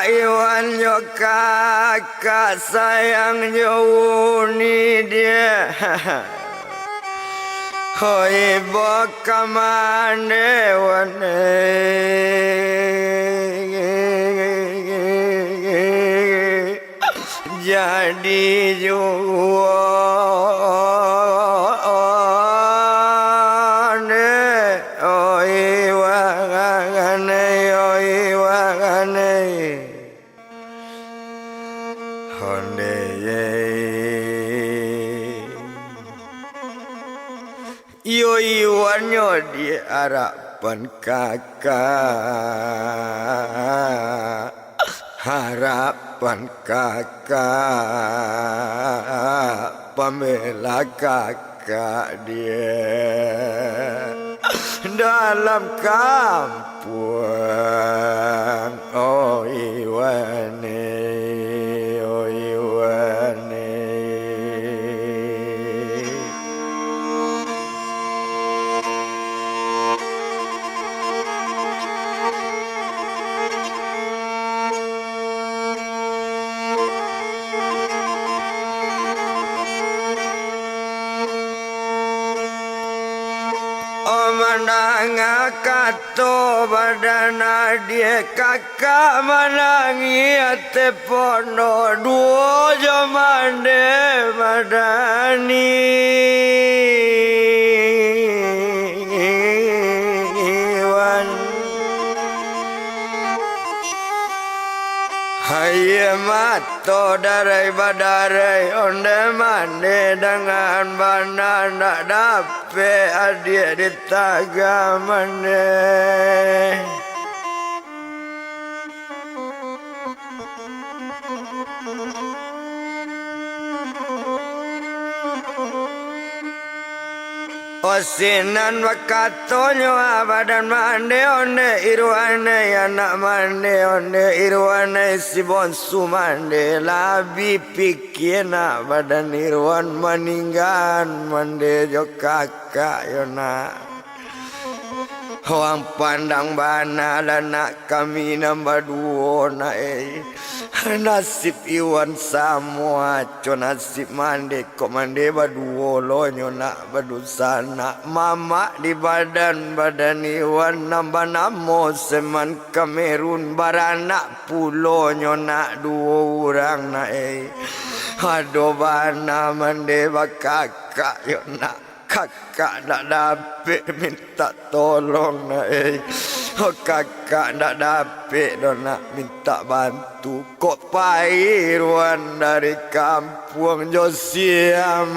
Speaker 1: Iwan jo kakak sayang jauh dia oh ibu kamane wane jadi jauh yo iwannya di harapan kakak pembela kakak dia dalam kampung oh iwane kato badana dia kakak menangi ate pono duo jamande madani wan Hai mato darai badarai onde mande dengan bana nak dape adik di taga mande Osinan wakatonyo abadan mande onde irwane anak mande onde irwane si bonsu mande labi pikina badan irwan maninggan mande jo kakak yona Orang pandang bana lanak kami nambah duo na nasib iwan semua co nasib mande kok mande baduo lo nyona badusana mama di badan iwan nambah namo seman Kamerun baranak pulo nyona duo orang na ado bana mande bakakak yona kakak nak dapat minta tolong na kakak nak dapat nak minta bantu kok pairuan dari kampung Josiaman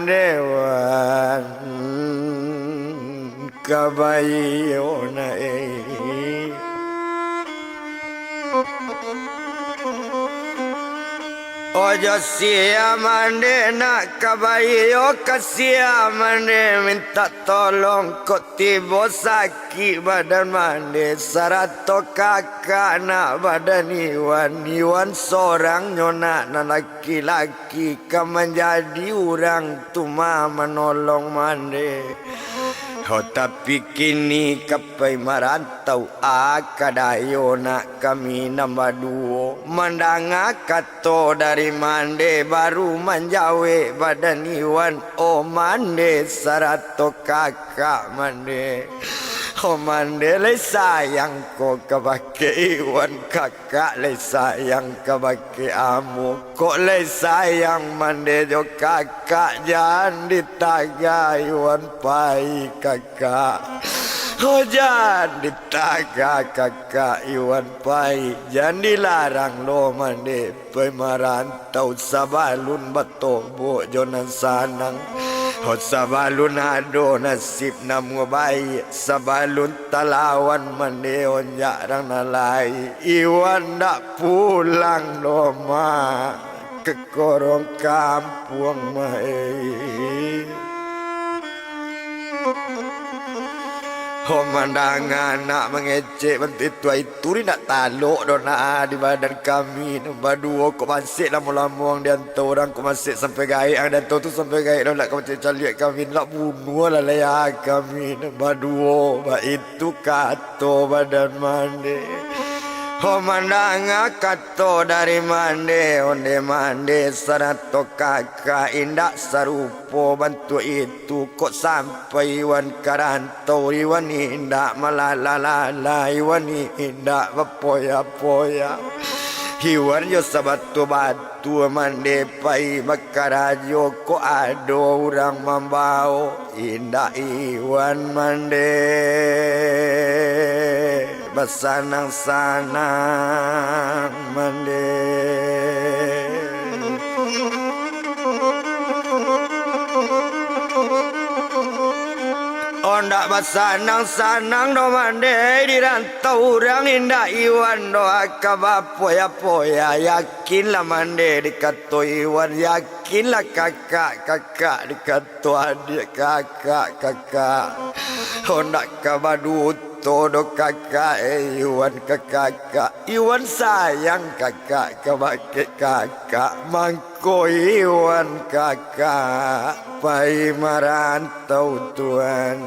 Speaker 1: Dewan kabayo na Ojo siamande nak kabayo kasiamande minta tolong kok tibo sakit badan mande sarato kakak nak badan Iwan seorang nyona na laki-laki kan menjadi orang tuma menolong mande tapi kini kapai marantau akadayo nak kami nambah duo mandanga kato dari mande baru manjawe badan Iwan mande sarato kakak mande mande le sayang ko kabake Iwan kakak le sayang kabake amu kok le sayang mande jo kakak jangan ditaga Iwan pai kakak jangan ditaga kakak Iwan pai jangan dilarang lo mande pemarantau sabalun batobo jonan sanang sabalun ado nasib namu baik sabalun talawan mande onyak rang nalai Iwan nak pulang lo ma ke korong kampung mai Pemandangan nak mengecek bentik tua itu ni nak taluk dona di badan kami nombor dua kok masih lama-lama dan tu orang kok masih sampai gaik dan tu sampai gaik dah nak kau cari kami nak bunuh lah ya kami nombor dua itu kato badan mande Pemandangan kato dari mande onde mande sarato kakak indak sarupo bantu itu kok sampai Iwan karantau Iwan indak malalala Iwan indak berpoya-poya Iwan yo sabatu-batu mande pai bakarajo kok ado orang membau indak Iwan mande basanang-sanang mande Ondak basanang-sanang do mande di rantau orang indah Iwan do akabapoya-poya yakinlah mande dikato Iwan yakinlah kakak dikato adik kakak Ondak kabadut Todo kakak Iwan kakak Iwan sayang kakak kabake kakak mangko Iwan kakak pai marantau tuan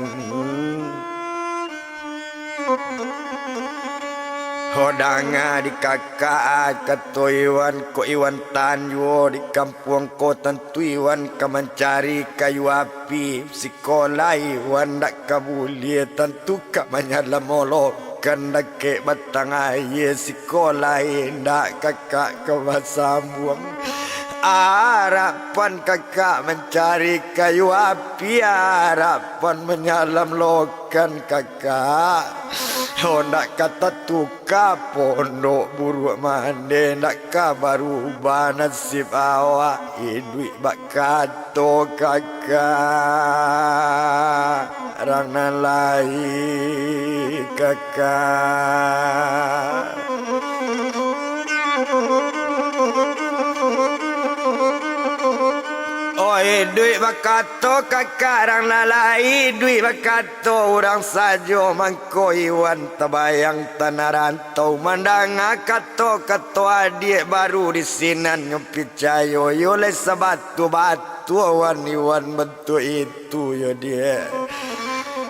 Speaker 1: Hodanga di kakak Kato Iwan ko Iwan Tanyo di kampung Kotan tu Iwan ka mencari kayu api Sekolah Iwan dak kabulie tentu ka menyala molok Kandak ke batang air sekolah ndak kakak ke basambung Harapan kakak mencari kayu api Harapan menyalam lokan kakak Nak kata tuka pondok buruk mande Nak baru ubah nasib awak Duit bak kato kakak Rangna lai kakak Duit bakato kakak orang lalai Duit bakato orang sajo mangko Iwan terbayang tanah rantau Mandang kato adik baru di sinan nyupit cayo Yole sebatu-batu Iwan bentuk itu yo dia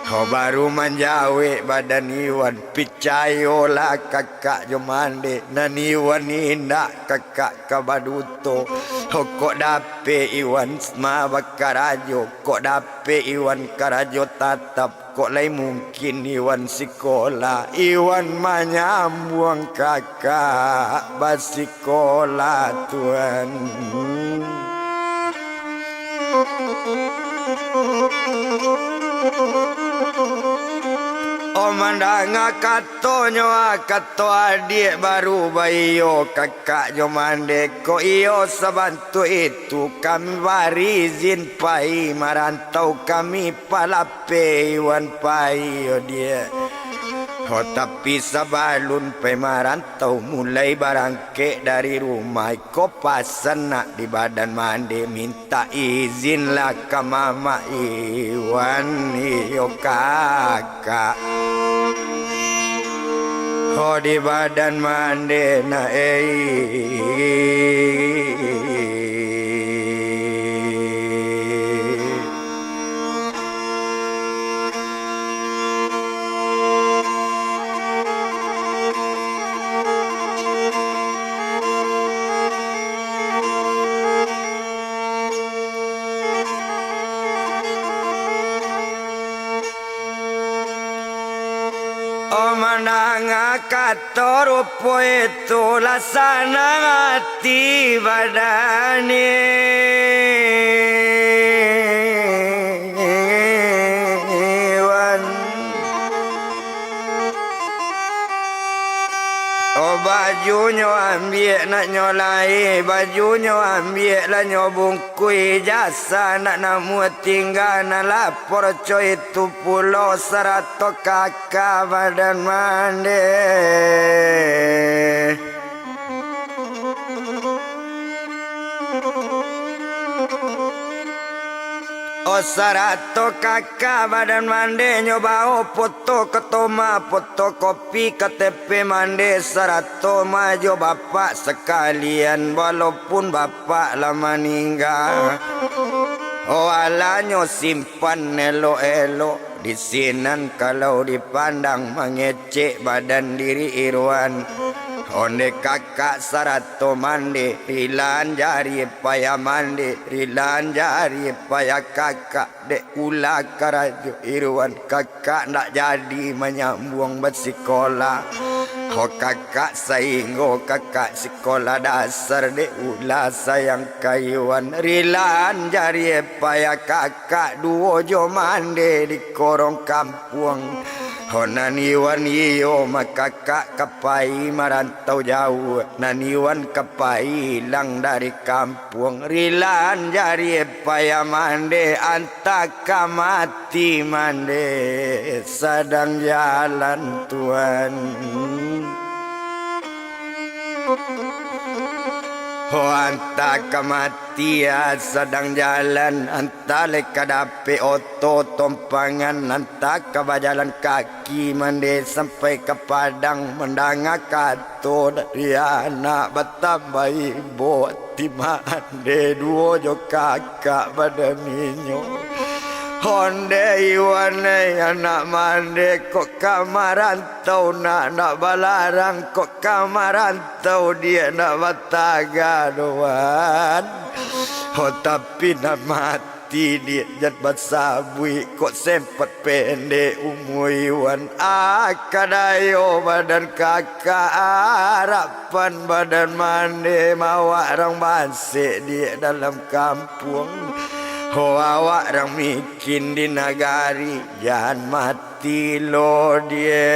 Speaker 1: baru menjawe badan Iwan picayo lah kakak jomande nan Iwan indak kakak kabaduto kok dape Iwan sma bakarajo kok dape Iwan karajo tatap kok lain mungkin Iwan sekolah Iwan menyambung kakak basikola Tuhan Mandanga kato adik baru bayo kakak jomande ko iyo sabantu itu kami warizin pai marantau kami palape Iwan pai dia tapi sabalun pai marantau mulai barangke dari rumah ko pasan nak di badan mande minta izin lah ke mama Iwan iyo kakak di badan mande na Mananga kato rupo itu lasana hati badani Bajunya ambil nak nyolai Bajunya ambil lah nyobungkui Jasa nak namu tinggal nak lapor coy itu pulau Serato kakak badan mande Serato kakak badan mande nyoba foto ketoma fotokopi KTP mande Serato maju bapak sekalian walaupun bapak lama meninggal alanyo simpan elo-elo di sinan kalau dipandang mengecek badan diri Irwan Onde kakak Serato mande rilan jari payah mande rilan jari payah kakak dek ula karajo Irwan kakak nak jadi menyambung bersikola kakak sainggo kakak sekolah dasar dek ula sayang kayuan rilan jari payah kakak duo jo mande di korong kampung Naniwan iyo makakak kapai marantau jauh Naniwan kapai hilang dari kampung Rilan jari payah mande antaka mati mande Sedang jalan Tuhan anta kematian sedang jalan anta leka dape oto tompangan anta kebajalan kaki mande sampai ke Padang mendanga kato dari anak bertambah ibu ti mande duo jo kakak pada minyo Honde iwane anak mande kok kamarantau nak balarang kok kamarantau dia nak bataga doan. Oh tapi nak mati dia jat basabui kok sempat pendek umur iwan akadayo badan kakak harapan badan mande mawa orang basik dia dalam kampung. Oh awak orang miskin di nagari jangan mati lo dia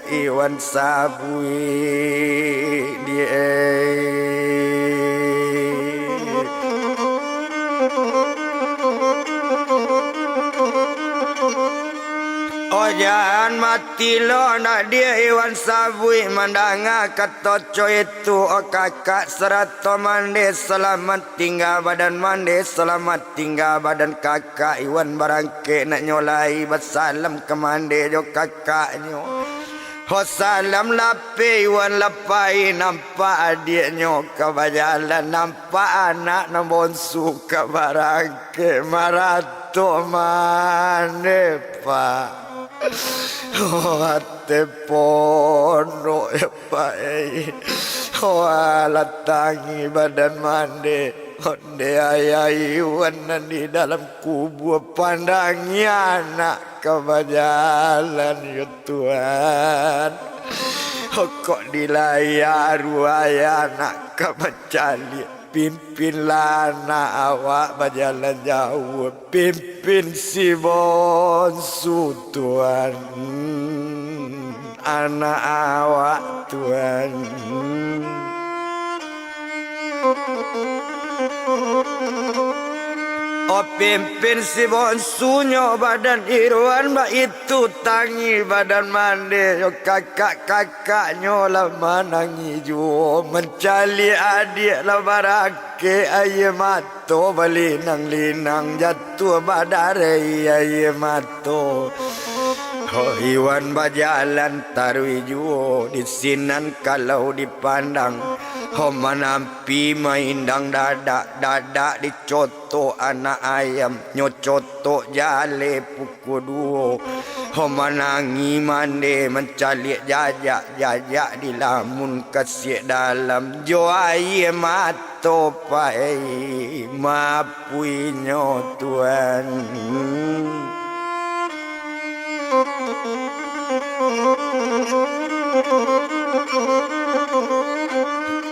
Speaker 1: Iwan Sabui dia Oh jangan mati lo nak dia Iwan Sabui mandanga kata coy itu oh kakak serato mande selamat tinggal badan mande selamat tinggal badan kakak Iwan barangke nak nyolai bersalam ke mande jo kakaknya oh salam lapi Iwan lapai nampak adiknya ke bajalan nampak anak nak bonsu ke barangke marato mande pak Oh ate pondok ya Pak Oh latangi badan mande Onde ayah Iwan di dalam kubur pandangi anak kebajalan ya Tuhan Oh kok dilayar ayah anak kebajalan Pimpinlah anak awak berjalan jauh Pimpin si bonsu Tuhan Anak awak Tuhan Oh pimpin si bonsunya badan Irwan Mbak itu tangi badan mande Yo kakak-kakaknya lama nangi juo Mencali adik lah barake aye mato Balinang-linang jatuh badare aye mato Oh Iwan berjalan tarui juo Di sinan kalau dipandang Oh menampi maindang dadak dicoto anak ayam nyocoto jale pukul 2 Oh menangi mande mencalik jajak di lamun kasih dalam jo aye mato pai mapuinyo Tuhan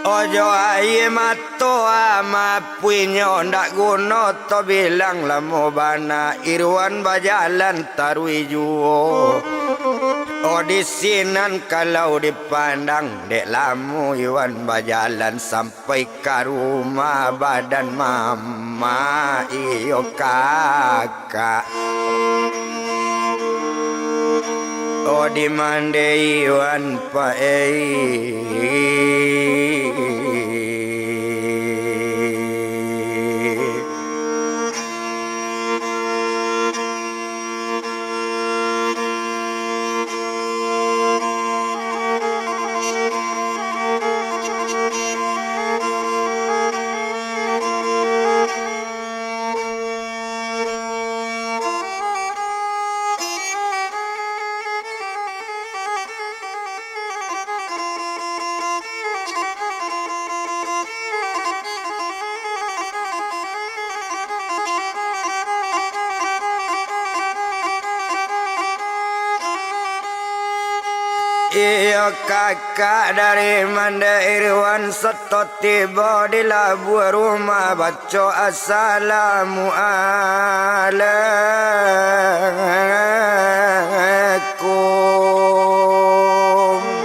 Speaker 1: Ojo aye mato ama puinyo ndak guna to bilang lamo bana Irwan bajalan tarui juo Oh di sinan kalau dipandang dek lamu Iwan bajalan sampai ke rumah badan mama iyo kakak Oh di mande Iwan Iyo kakak dari Manda Irwan Seto tiba di labuh rumah baca Assalamualaikum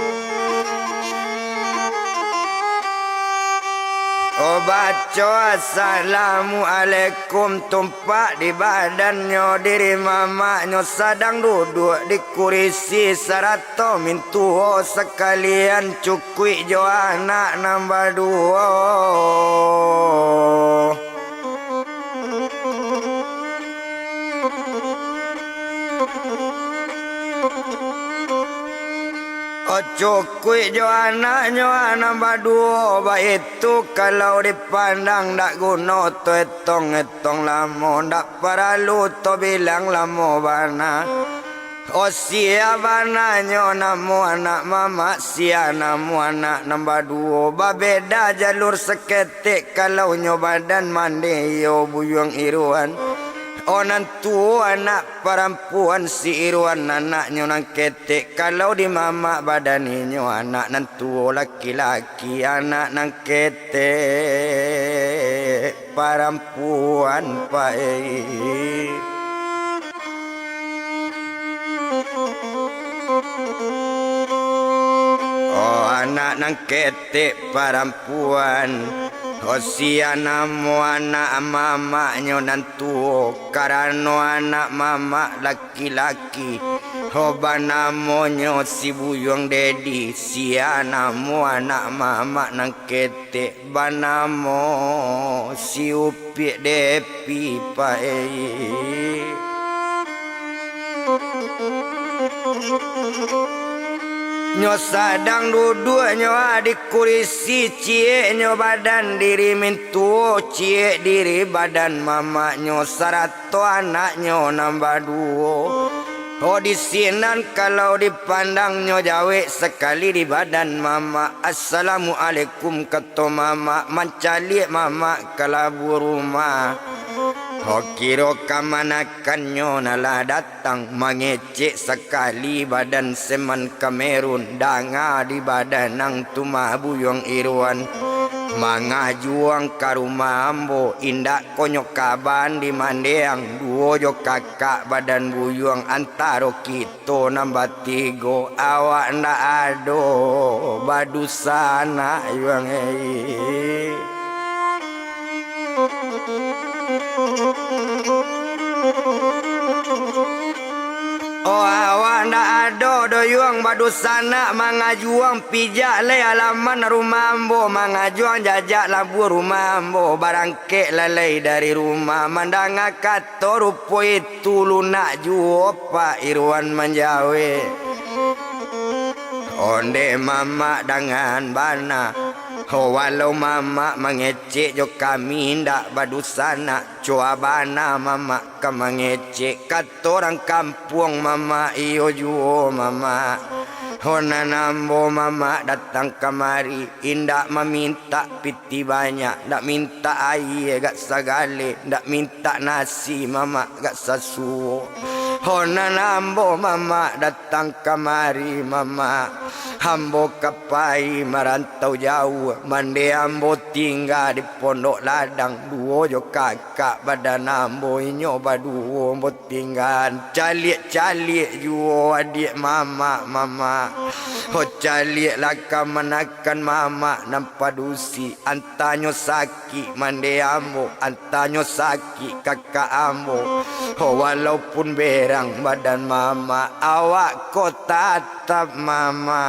Speaker 1: Oh baca Assalamualaikum tumpak di badannya diri mamaknya sedang duduk di kursi sarato mintuo sekalian cukui jo anak nombor 2 Ojo kui jo anak baduo ba itu kalau dipandang dak guna to etong lamo dak paralu to bilang lamo bana. O sia bana nyo namu anak mama sia namu anak nambah duo ba beda jalur seketik kalau nyo badan mandi yo buyung iruan. O nantu anak perempuan si Irwan anaknya nang ketek kalau di mama badaninyo anak nantu laki-laki anak nang ketek perempuan pae. Oh anak nang ketek perempuan. Osia namo anak mamaknya nantu karano anak mama laki-laki. Hoba namonyo si buyong dedi sia namo anak mama nang ketek banamo si upik depi pae. Nyo sadang duduk nyo adik kurisi cie nyo badan diri mintu cie diri badan mama nyo sarato anak nyo nambah duo. Oh di sinan kalau dipandang nyo jawe sekali di badan mama. Assalamualaikum kata mama mencalik mama kalabu rumah. Oh kiro kamanakannya nala datang mengecek sekali badan seman Kamerun danga di badan nang tuma buyong Irwan mangajuang karuma ambo indak konyok kaban di mandeang duo jo kakak badan buyong antaro kito nambah tigo awak ndak ado badusana yuang Oh awak ndak ada doyong badusana mangajuang pijak le alaman rumah ambo mangajuang jajak labu rumah ambo barangke lalai dari rumah mandang kato rupo itu lunak juo Pak Irwan menjawe onde mama dengan bana. Oh walau mama mengecek jo kami ndak badusana coabana mama ka mengecek kata orang kampung mama iyo juo mama. Oh nanambo mama datang kemari indak meminta piti banyak ndak minta air gak sagale ndak minta nasi mama gak sasuo. Oh nanambo mama datang kemari mama hambo kapai merantau jauh mande ambo tinggal di pondok ladang duo jo kakak badan ambo inyo baduo ambo tinggal calik-calik juo adik mama oh calik laka menakan mama nampak dusi antanyo sakit mande ambo antanyo sakit kakak ambo. Oh walaupun berang badan mama awak ko tatap mama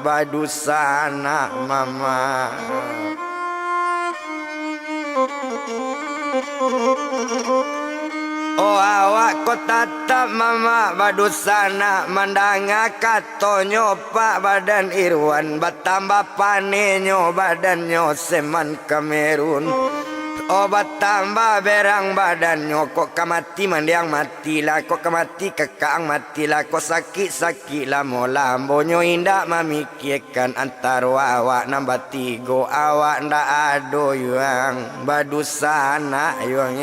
Speaker 1: badusana mama. Oh awak ko tatap mama badusana mandanga katonyo Pak badan Irwan batambah panenyo badannya seman Kamerun. Oh batambah berang badannya kok kamati mandiang matilah kok kamati kakang matilah kok sakit lah lambo-lambonyo indak memikirkan antara awak nambah tigo awak ndak ado yuang badusana yuang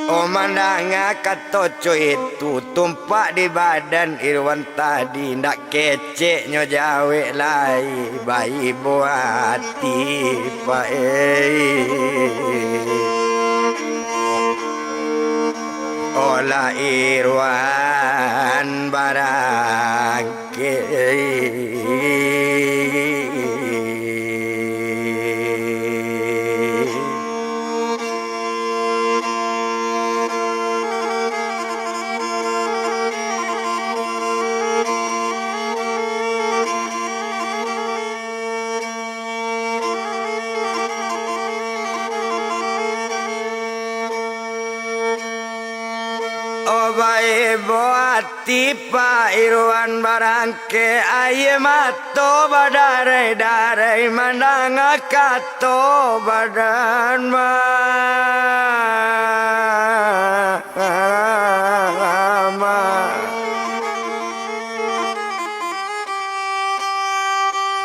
Speaker 1: Oh mandanga katoco itu tumpak di badan Irwan tadi ndak keceknya jawe lai bayi buati pae. Ola Irwan barangke Obai boati pa iruan barangke aye mato badarai darai mandang kato badan mama.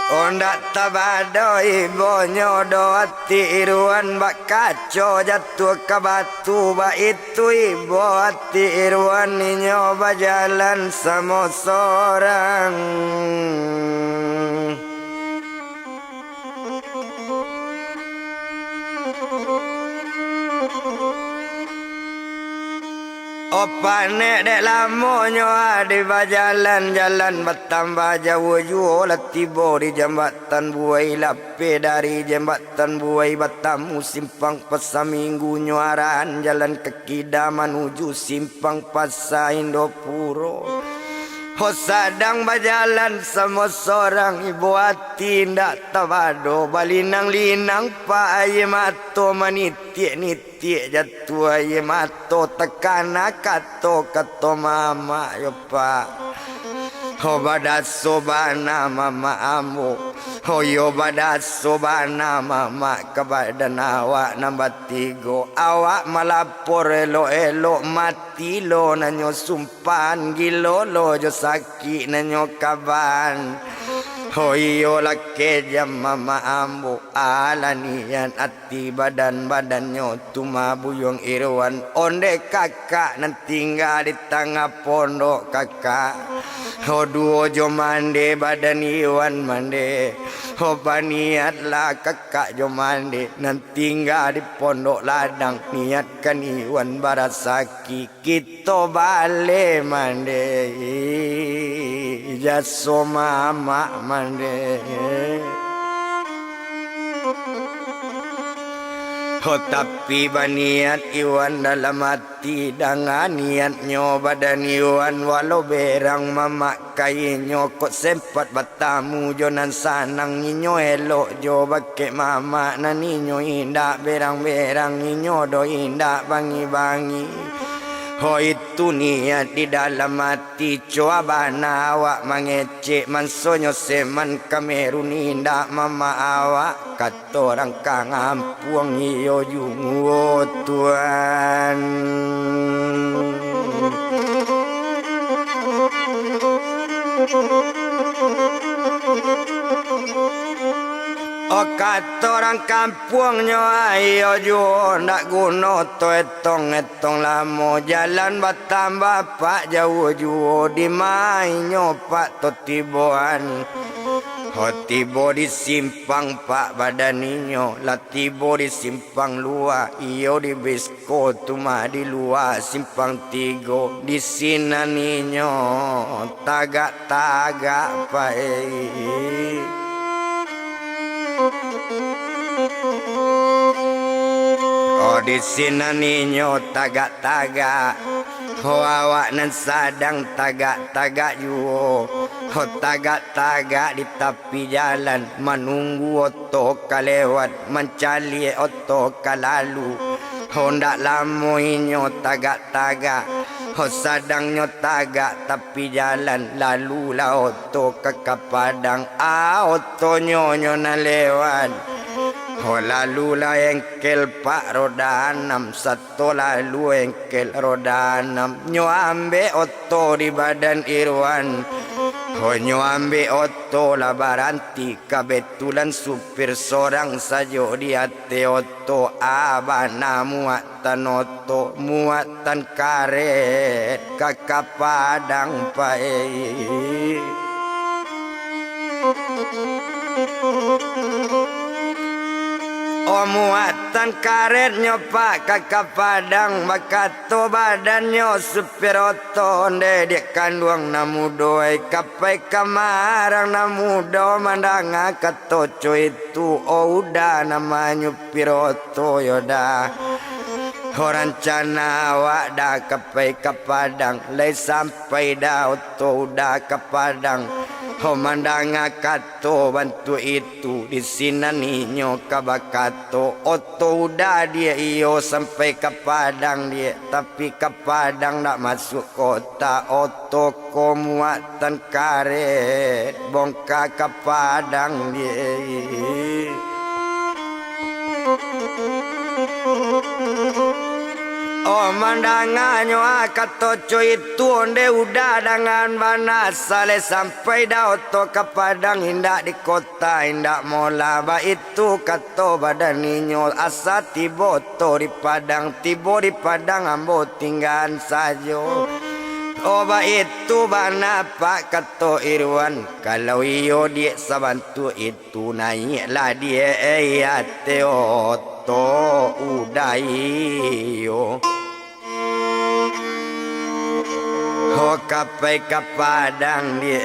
Speaker 1: Ondak tabadoi bonyo doati iruan bakaco jatuh ke batu ba itu ibu hati iruan ninyo bajalan sama seorang. Opane dek lamonyo di jalan bertambah jauh juo latibo di jambatan buai lape dari jambatan buai Batamu simpang Pasar Minggu nyuaran jalan kaki dah menuju simpang Pasar Indopuro. Ho sadang berjalan sama seorang ibu hati ndak tabado balinang-linang pa aye mato manitik-nitik jatuh aye mato tekana kato mama yo pa. Ho badaso bana mama amu ho yo badaso bana mama kebadan awak nambah 3 awak malapor elo mati lo nanyo sumpan gilo lo jo sakit nanyo kaban. Ho yo lake jam mama amu alanian ati badannya tuma buyung irwan onde kakak nan tinggal di tengah pondok kakak. Ho duo jo mande badan iwan mande ho paniatlah kakak jo mande nan tinggal di pondok ladang niatkan iwan barasaki kita balik mande jaso mama mande. Ho tapi baniat iwan dalam hati dengan niatnya badan iwan walau berang mama kainyo kok sempat Batamu jonan sanang inyo elok jo bake mama naninyo indak berang-berang inyo do indak bangi-bangi. Ho itu niat di dalam hati coba awak mengecek mansonyo seman kamerun indak mama awak kata orang kang ampuang iyo jungo Tuhan. Oh kata orang kampungnya ayo jo ndak guna to etong lamo jalan bertambah pak jauh juo di mainyo pak to tiboan. Ho tibo di simpang pak badaninyo la tibo di simpang luar iyo di bisko tuma di luar simpang 3 di sinaninyo tagak pak oh di sinaninyo tagak ho awak nan sadang tagak juo ho tagak di tepi jalan menunggu oto kalewat mencari oto kalalu ho ndak lamo inyo tagak ho sadangnya tagak tepi jalan lalu lah oto ke Padang oto nyonyo na lewat. Ho lalu lah engkel pak roda 6 satu lalu engkel roda 6 nyo ambe oto di badan irwan. Ho nyo ambe oto lah baranti kebetulan supir seorang sajo di hati oto abana muatan oto muatan karet kakak Padang pae. Oh muatan karetnya pak kakak Padang bakato badannya supir oto onde dek kanduang namudoai kapai kamarang namudo mandanga katoco itu oh udah nama nyupir oto yoda. Orang cana awak dah kapai ke Padang lai sampai dah oto udah ke Padang. Mandanga kato bantu itu di sini ninyo kabakato oto udah dia iyo sampai ke Padang dia tapi ke Padang nak masuk kota oto komuatan karet bongka ke Padang dia. Oh mandanganyo katoco itu onde udah dengan mana sale sampai dah oto ke Padang indak di kota indak mola ba itu kato badaninyo asa tibo to di Padang ambo tinggal sajo. Oh ba itu bana pak kato Irwan kalau iyo dia sabantu itu naiklah dia te oto udah iyo. Oh kapai ke Padang dia.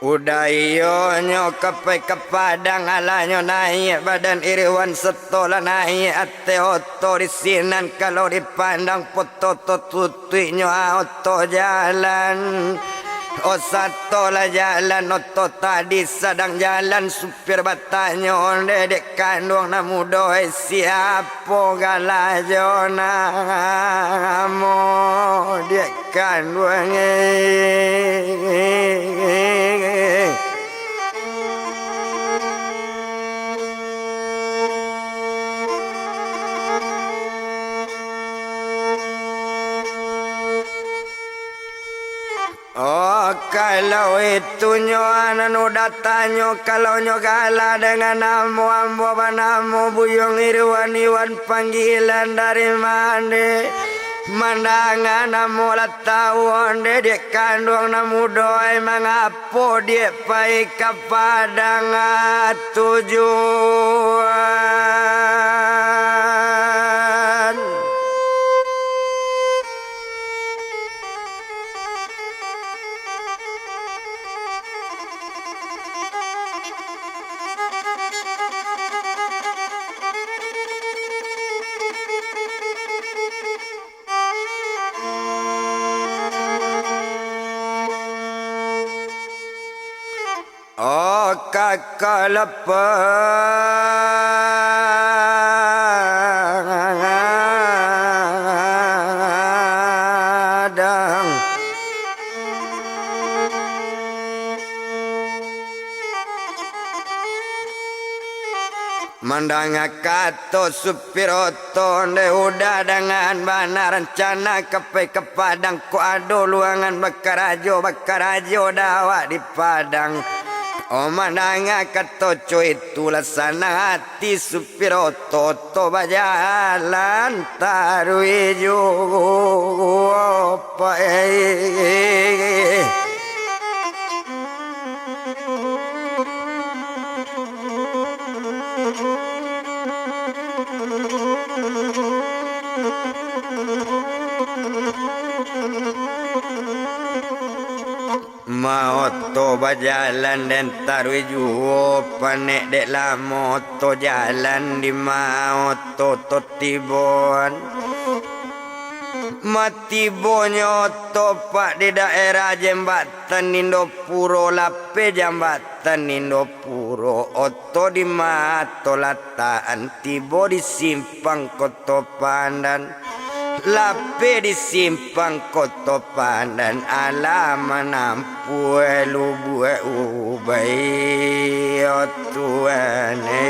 Speaker 1: Udah iyo nyokapai ke Padang alanyo naik badan Irwan setola naik ate oto di sinan kalau dipandang foto tutui nyo oto jalan o satola jalan oto tadi sedang jalan supir batanyo dedek kandung namu doe siapo galajona mo dek kandung Oh kalau itu nyoanan udah tanyo kalau nyogala dengan namo ambo banamo buyung Irwan panggilan dari mande mandangan namo latau onde dek kandung namu doai mangapo dia pai ke Padang tujuan. Oh kakak lepang mandanga kato supir oto nde udah dengan bana rencana kepe ke Padang ko ado luangan bakarajo dawa di Padang. Oh mandanga kato itu lasana hati supir oto bajalan taru ijo apa Moto bajalan dan taruju panek dek lah moto jalan di moto tibon mati bonyoto pak di daerah jembatan Indopuro lape jembatan Indopuro oto di mato lataan tibo di simpang Koto Pandan lape di simpang Koto Pandan alaman ampue lubue ubai otuane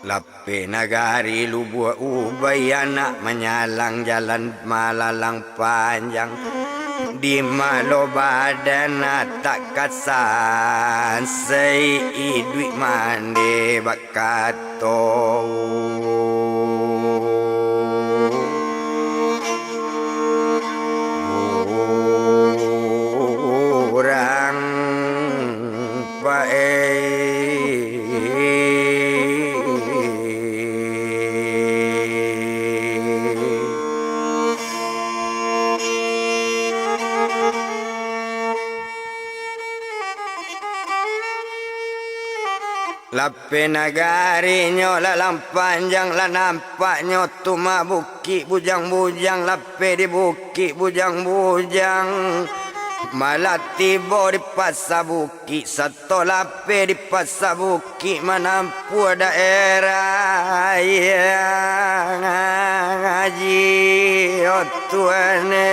Speaker 1: lape nagari lubue ubai anak menyalang jalan malalang panjang di malo badan tak kasan sei idui mande bakato Lape nagarinyo lalang panjang la nampaknyo tumabuki bujang-bujang lape di buki bujang-bujang malatibo di pasabuki sato lape di pasabuki manampu daerah yang ngaji otuane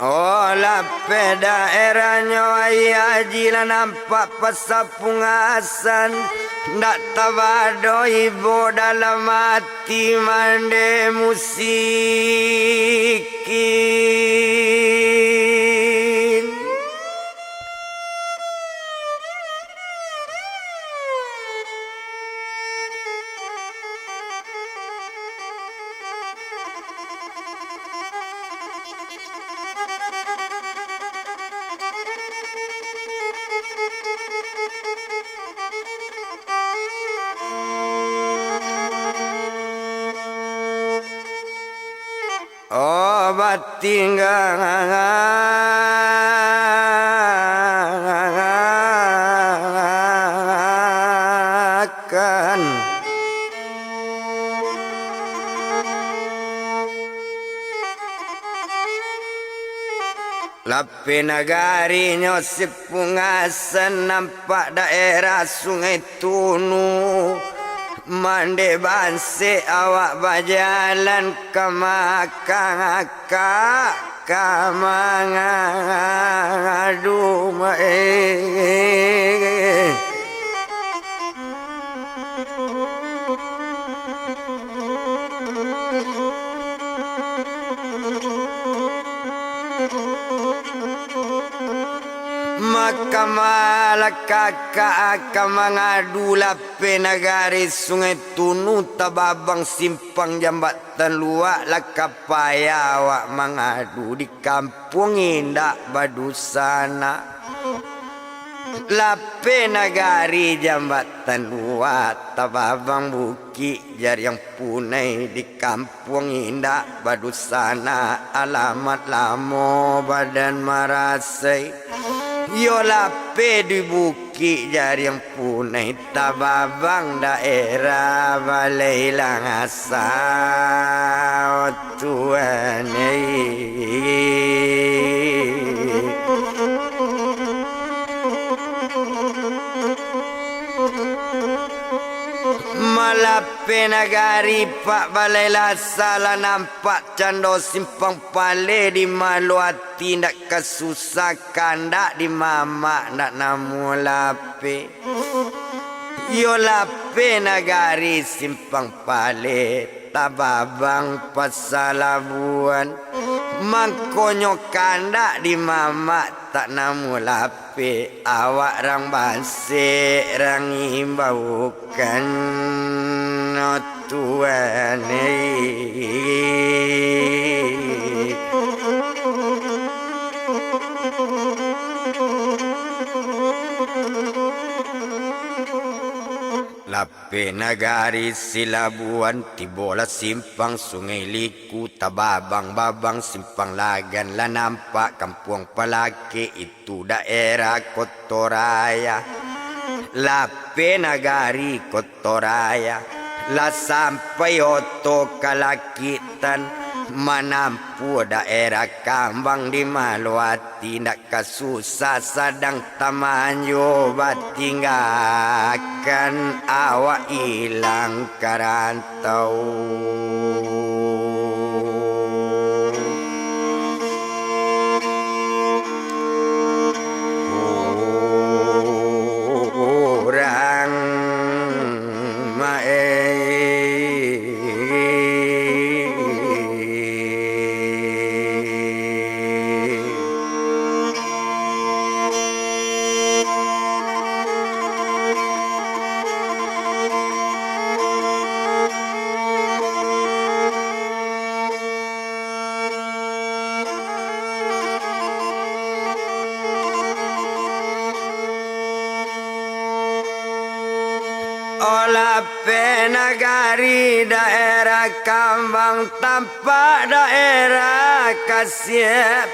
Speaker 1: Olah daerahnya ayah jila nampak pasapungasan ndak tabado ibu dalam hati mande musikin obat tinggalkan lape nagarinyo sipungasan nampak daerah sungai Tunu mande banse awak bajalan ke makaka kamangadu maka malakaka mangadu lape nagari sungai Tunu tababang simpang jambatan luak lakapaya wak mangadu di kampung indak badusana lape nagari jambatan luak tababang buki jar yang punai di kampung indak badusana alamat lamo badan marasai yo lape di buki jari yang punai tababang daerah balai langasa tuane malape nagari pak balai lasala nampak cando simpang pale di maluati ndak kesusakan ndak di mama ndak namu lape yo lape nagari simpang pale tababang pasalabuan mangkonyo kandak di mama tak namu lape awak rang banse rang imbaukan no tuane lape nagari Silabuan tibola simpang sungai Liku tababang babang simpang Lagan la nampak kampung Palake itu daerah Kotoraya lape nagari Kotoraya la sampai oto kalakitan manampu daerah Kambang di Maluati ndak kasusah sadang tamanyo batinggakan awak ilang karantau orang Olape nagari daerah Kambang tanpa daerah Kasih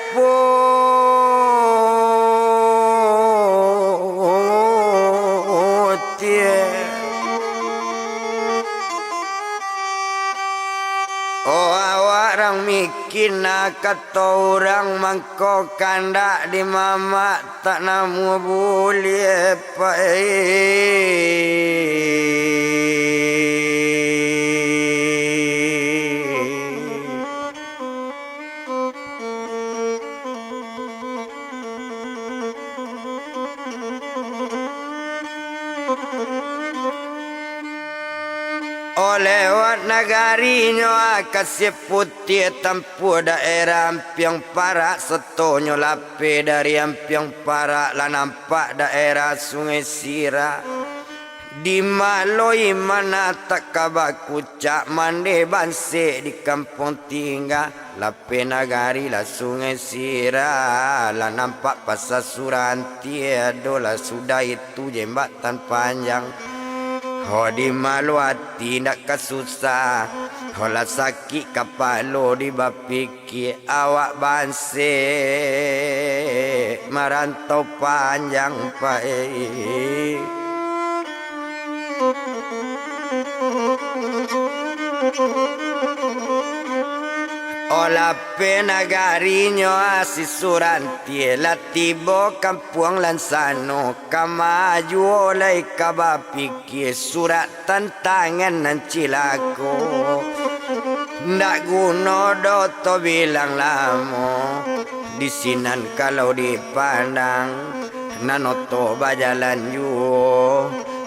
Speaker 1: Oh awak mikir nak kata orang mangko kandak di mama tak namu boleh lewat nagarinya kasih putih tempuh daerah ampiang parak setonyo lape dari ampiang parak lah nampak daerah sungai Sira di maloi mana tak kabak kucak mande banse di kampung tinggal lape nagari lah sungai Sira lah nampak pasar Suranti adolah sudah itu jembatan panjang Ho di malu hati nak kesusah Ho lah sakit kapalo di bapikir awak banse Marantau panjang pae Olape nagarinya si Suranti latibo kampung lansano kamaju oleh kabapikir surat tantangan nan cilako ndak guna doto bilang lamo di sinan kalau dipandang nanoto bajalan juo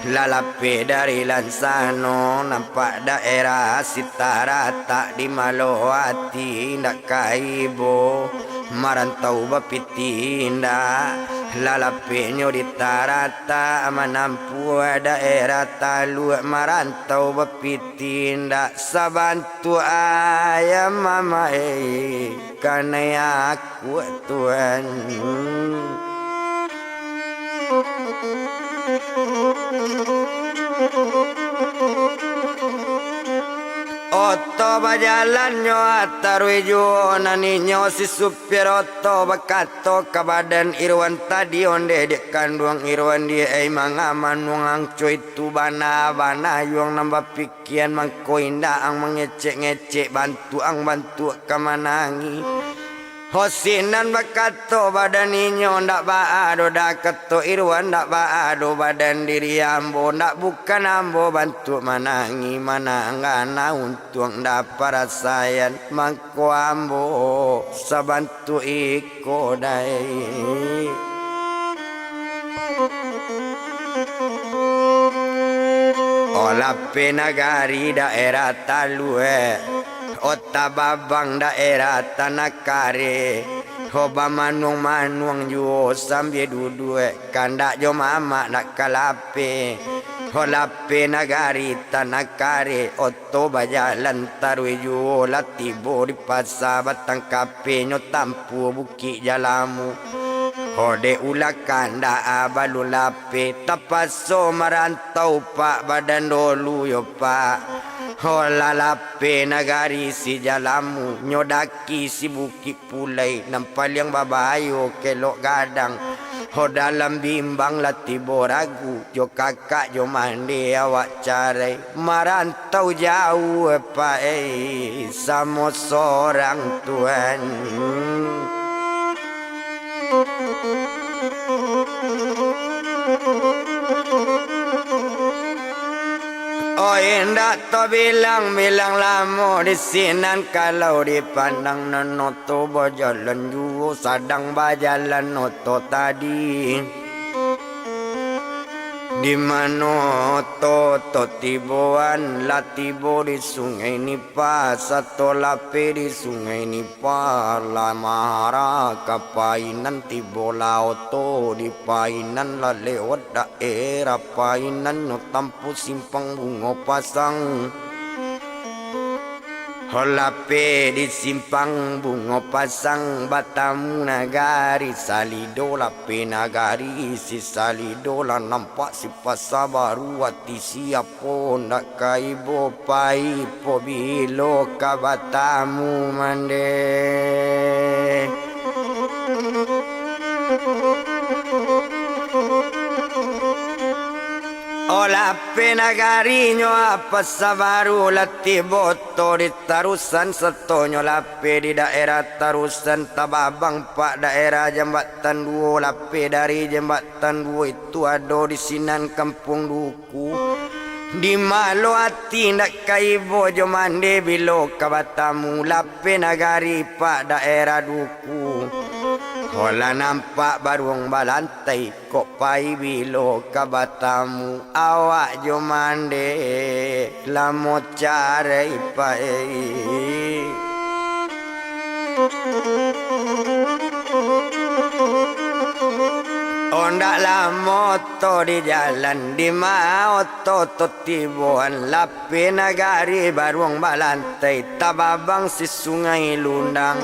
Speaker 1: lalape dari lansano nampak daerah sitara tak di malohati ndak kaibo marantau bapitinda lalape nyo di tarata manampu daerah talu marantau bapitinda sabantu ayam mama karena aku Tuhan Oto bajalannya atarwijo naninyo si supir oto bakato kabadan Irwan tadi onde dek kanduang Irwan dia mangaman wang coy tu bana yung nambah pikian mangko indah ang mengecek-ngecek bantu kamanangi Hosinan bakato badan inyo ndak baado dak keto Irwan ndak baado badan diri ambo ndak bukan ambo bantu manangi manangana untuk ndak parasayan mangko ambo sabantu iko dai Olape nagari daerah talue Ota babang daerah Tanakare Hoba manuang juo sambil duduk Kandak jo mama nak kalape Holape nagari Tanakare Oto bajalan tarui juo latibo di pasar batang kape nyo tampu bukit jalamu Hode ulah kanda abalu lape tapaso marantau pak badan dolu yo pak Hola lape nagari si jalamu nyodaki si bukit pulai nampal yang babayo kelok gadang Ho dalam bimbang latibo ragu jo kakak jo mandi awak carai marantau jauh pak sama seorang Tuhan Oh indah to bilang lamo di sinan kalau dipandang nanoto bajalan juo sadang bajalan noto tadi di mana to tiboan latibo di sungai Nipa satu lape di sungai Nipa lamara kapainan tibo lauto di painan la lewat daerah painan no tampu simpang bunga pasang Holape di simpang bunga pasang Batamu nagari salido lape nagari si salido la nampak si pasar baru hati siapa nak kaibo pai po bilo ka Batamu mande. Ola penagariño apa sabaru lati boto di tarusan setonyo lape di daerah tarusan Tababang pak daerah jembatan dua lape dari jembatan dua itu ada di sinan kampung duku di malo hati nak kaibo jo mande bilo ka Batamu lape nagari pak daerah duku. Hola nampak baruang balantai kok pai bilo ka Batamu awak jo mande lamo cari pai. Ondak lah moto di jalan di maoto totibuan lape nagari baruang balantai Tababang si sungai lundang.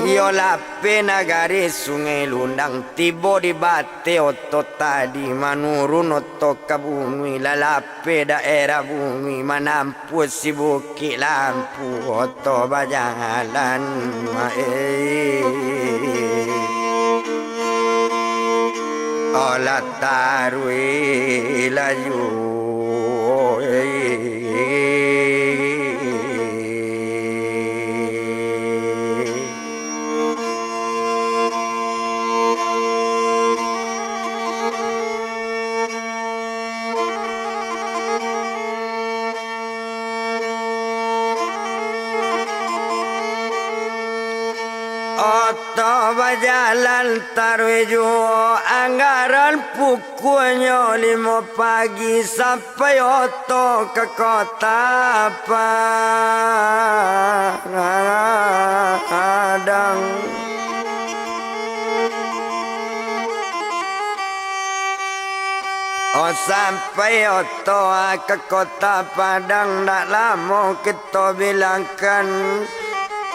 Speaker 1: Yo lape nagari sungai lundang tibo di bate oto tadi manurun oto ke bumi lalape daerah bumi manampu si bukit lampu oto bajalan ola tarui laju Oto bajalan tarwejo anggaran pukulnya 5 pagi sampai oto ke kota Padang. Oh sampai oto ke kota Padang tak lama kita bilangkan.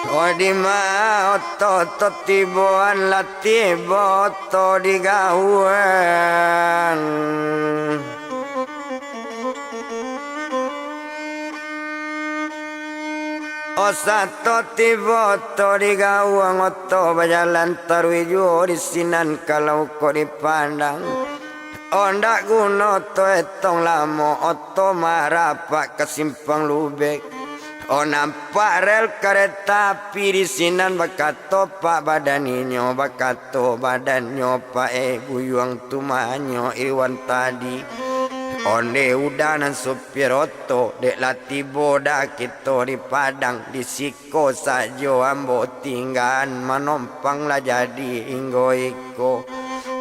Speaker 1: Oh di ma oto tibuan lati boto di gawan. Oh satu tiboto di gawang oto berjalan tarwiju di sinan kalau kau dipandang. Oh ndak guna oto etong lamo oto marapak ke simpang lubek. Oh nampak rel kereta api di sinan bakato pak badaninyo bakato badannya pak buyuang tumanyo iwan tadi. Onde udanan supir oto dek lati boda kita di Padang di siko sajo ambo tinggan manompang lah jadi inggo iko.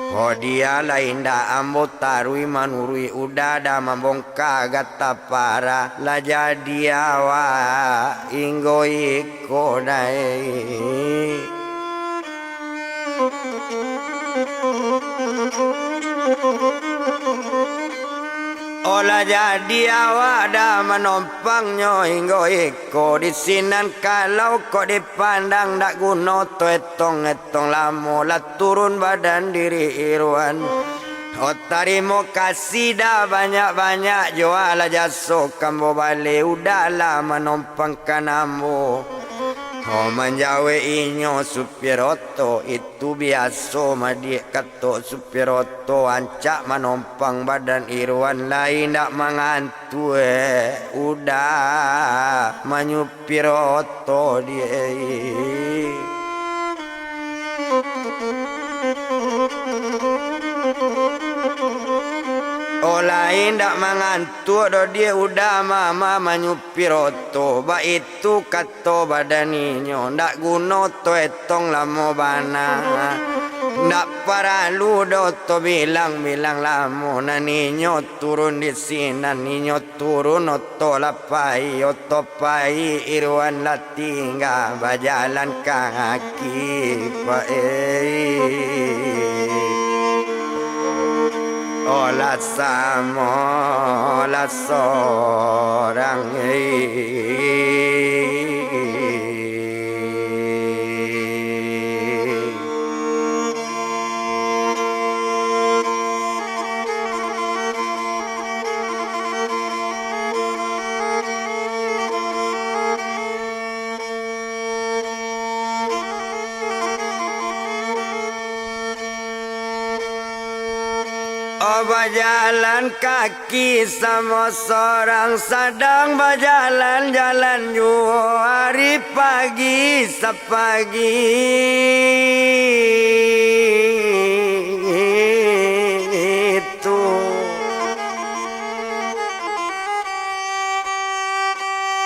Speaker 1: Oh dia lain dah ambo tarui manurui udah dah mambongka gata para lah jadi awak inggo iko dai. Olah jadi awak dah menompangnya hingga iko di sinan kalau kau dipandang tak guna tu etong lama lah turun badan diri irwan. Oh terima kasih dah banyak-banyak jual jasa kambo balik udahlah menompangkan ambo. Oh menjawe inyo supir oto itu biasa madik kato supir oto ancak menompang badan irwan lain dak mangantu udah menyupir oto dia. Oh lain dak mangantuk do dia udah mama menyupir oto ba itu kato badaninyo ndak guna to etong lamo bana ndak paralu do to bilang lamo naninyo turun di sini ninyo turun oto lapai oto pai irwan latingga bajalan kaki pa Olah sama olah sorang Oh berjalan kaki sama seorang sedang berjalan-jalan hari pagi sepagi itu.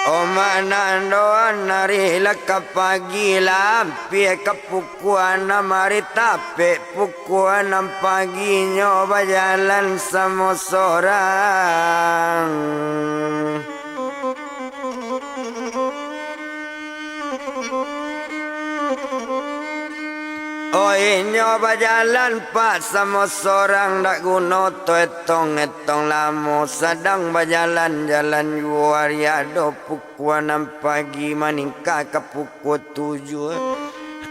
Speaker 1: Oh manandoan nari leka pagi lampi kepukuan mari tape pukuan pagi nyoba jalan sama seorang. Oh nyoba jalan pak sama seorang dak guna to etong lamo sedang berjalan jalan luar do pukuan pagi maningka ke pukul 7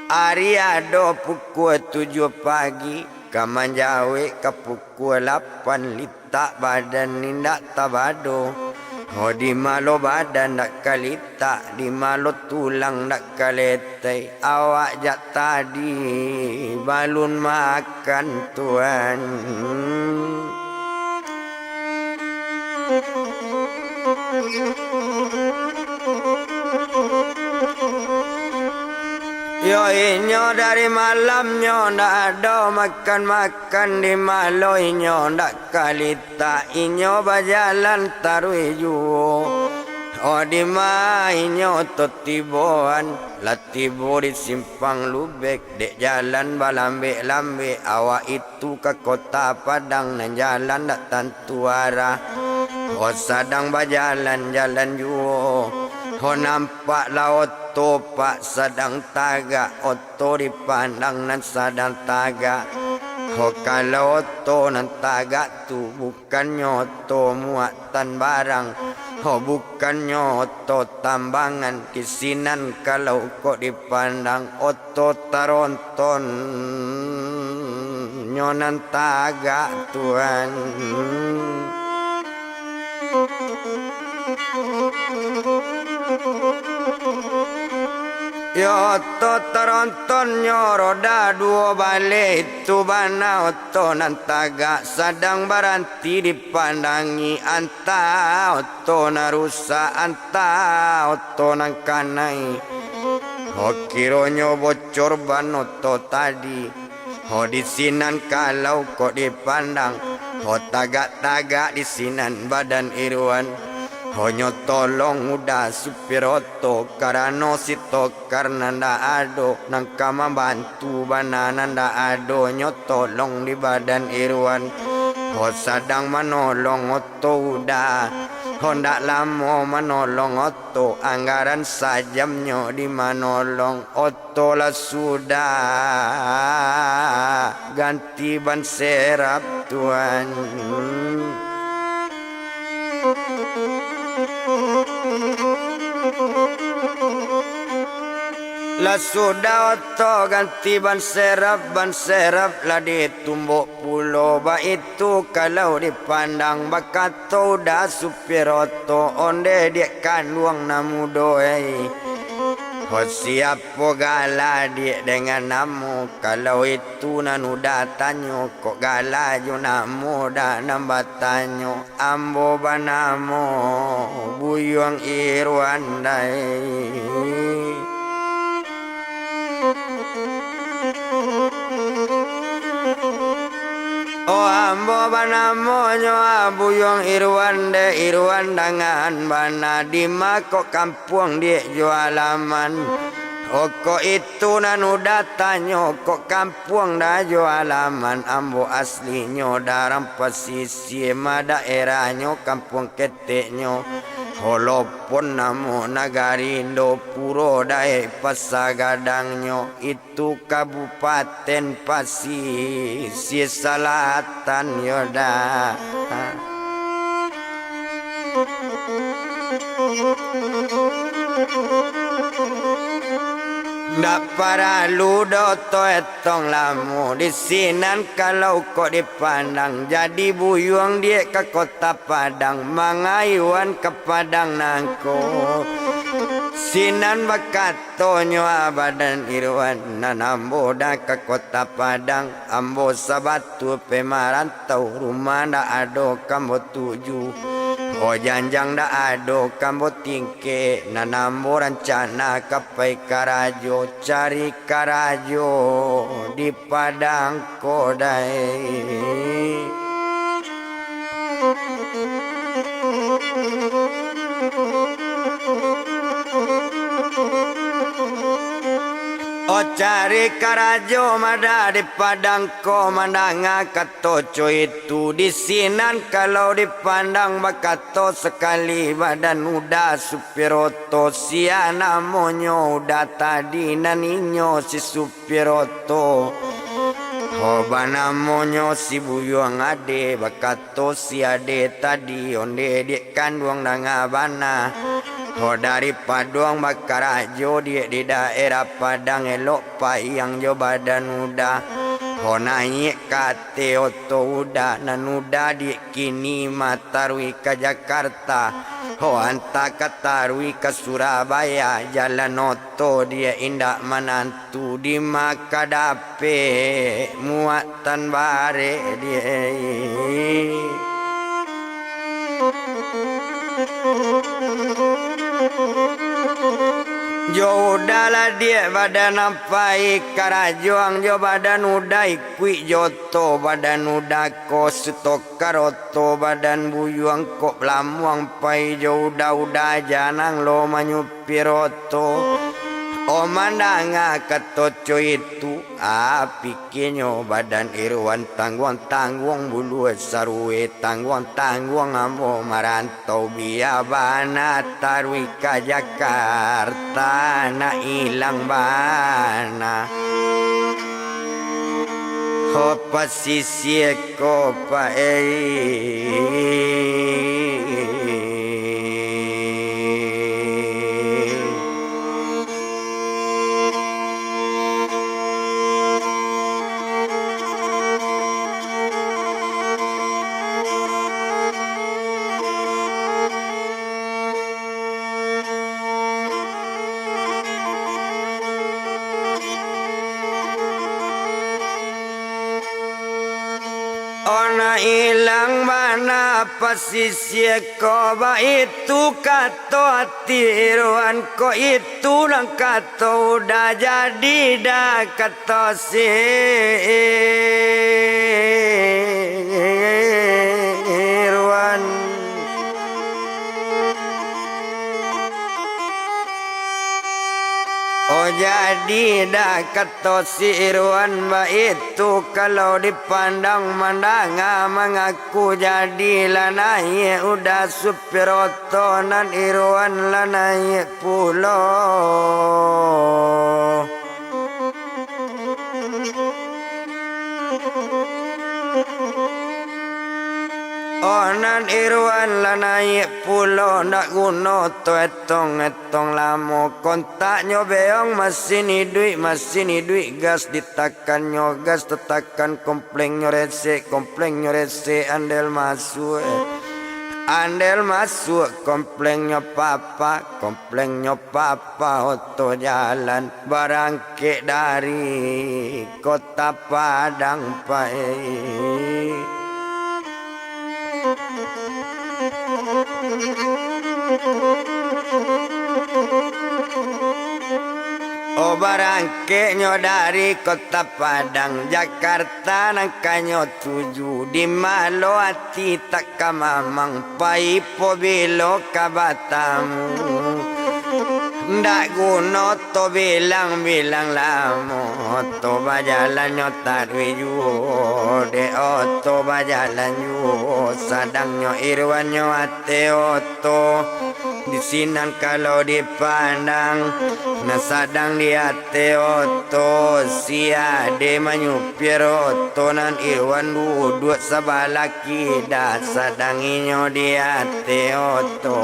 Speaker 1: hari do pukul 7 pagi kaman jawe ke pukul 8 litak badan nindak tabado. Oh di malo badan nak kalita, di malo tulang nak kaletai. Awak jak tadi balun makan tuan. Yo inyo dari malamnya ndak ada makan di malo inyo ndak kalita inyo berjalan tarui juo. Oh di ma inyo totiboan latibo di simpang lubek dek jalan balambe awak itu ke kota Padang dan jalan ndak tentu arah. Oh sedang berjalan jalan juo. Oh nampak laut pak sedang taga oto dipandang nan sedang taga. Oh kalau oto nan taga tu bukan nyoto muatan barang. Oh bukan nyoto tambangan kisinan kalau kok dipandang oto taronton nyonan taga tuan. Yo to teronton roda dua balik itu bana oto nantaga sedang baranti dipandangi anta oto narusa anta oto nangkanai. Ho kironyo bocor ban oto tadi. Ho di sinan kalau kok dipandang. Ho tagak-tagak di sinan badan Irwan. Honyo tolong udah supir oto karena sito karena ndak ado nangka membantu banana ndak ado nyotolong di badan Irwan. Ho sedang menolong oto udah hondak lama menolong oto anggaran sajamnya di menolong oto lah sudah ganti ban serap tuan. Lah sudah oto ganti ban serap lah ditumbuk pulau ba itu kalau dipandang bakato dah supir oto onde dia kanduang namudoi. Oh siapa gala dia dengan namu kalau itu nanuda tanyo kok gala jo namu dah nambah tanyo ambo banamo buyuang Irwan dai. Oh ambo banamo nyo buyong Irwan de Irwan dengan bana di mako kampung dia jualaman. Oh kok itu nanu datanyo kok kampung dah jualaman ambo aslinyo dalam pesisir ma daerahnya kampung keteknya. Walaupun namo Nagarindo Puro dae Pasagadangnya itu Kabupaten Pasisir Selatan yoda. Ndak para ludoto etong lamu di sinan kalau kok dipandang jadi buyuang dia ke kota Padang mangayuan ke Padang nangko Sinan bakatonyo badan irwan nanamboda ke kota Padang ambo sabatu pemarantau rumah nda ado kambo tuju o janjang nda ado kambo tingke nanambo rencana kapai karajo cari karajo di Padang kodai. O cari karajo mada di Padang komandanga katoco itu di sinan kalau dipandang bakato sekali badan udah supiroto siana monyo udah tadi naninyo si supiroto hobana monyo si buyuang ade bakato si ade tadi onde di kandung dangabana. Ho dari Paduang bakarajo di daerah Padang elok payang jo badan udah. Ho naik kate oto udah nan udah di kini matarui ke Jakarta. Ho anta katarui ke Surabaya jalan oto dia indak menantu di Makadape muatan bare dia. Jo udahlah dia badan nampai karajoang jo badan udah ikui joto badan udah ko setok karoto badan buyuang kok lamuang pai jo udah janang lo manyupiroto o mandanga katoco itu apikinyo badan irwan tangguang bulu sarue tangguang ambo marantau biabana tarui ka Jakarta na ilang bana ho pasisi ko pa Ona ilang mana pasisi ko ba itu kato atiruan ko itu nang kato udah jadi dah kato siruan. Oh jadi dah kata si Irwan ba itu kalau dipandang mandanga mengaku jadi lanai udah supiroto nan Irwan lanai pulau. Onan Irwan lanai pulo nak guno to etong lamo kontak nyobeong mesin hidui gas ditakan nyogas tetakan kompleng nyorese andel masuk kompleng nyopapa oto jalan barangke dari kota Padang pai. O barangke nyo dari kota Padang Jakarta nangkanyo tuju di malo ati tak kamamang pai po bilo kabatamu ndak guno to bilang lamo to bajalan nyo tarwi juo de oto bajalan juo sadang nyo Irwan nyo ate oto di sinan kalau dipandang na sadang di ate oto si ade manyupir oto nan Irwan duduk sabalaki dah sadang inyo di ate oto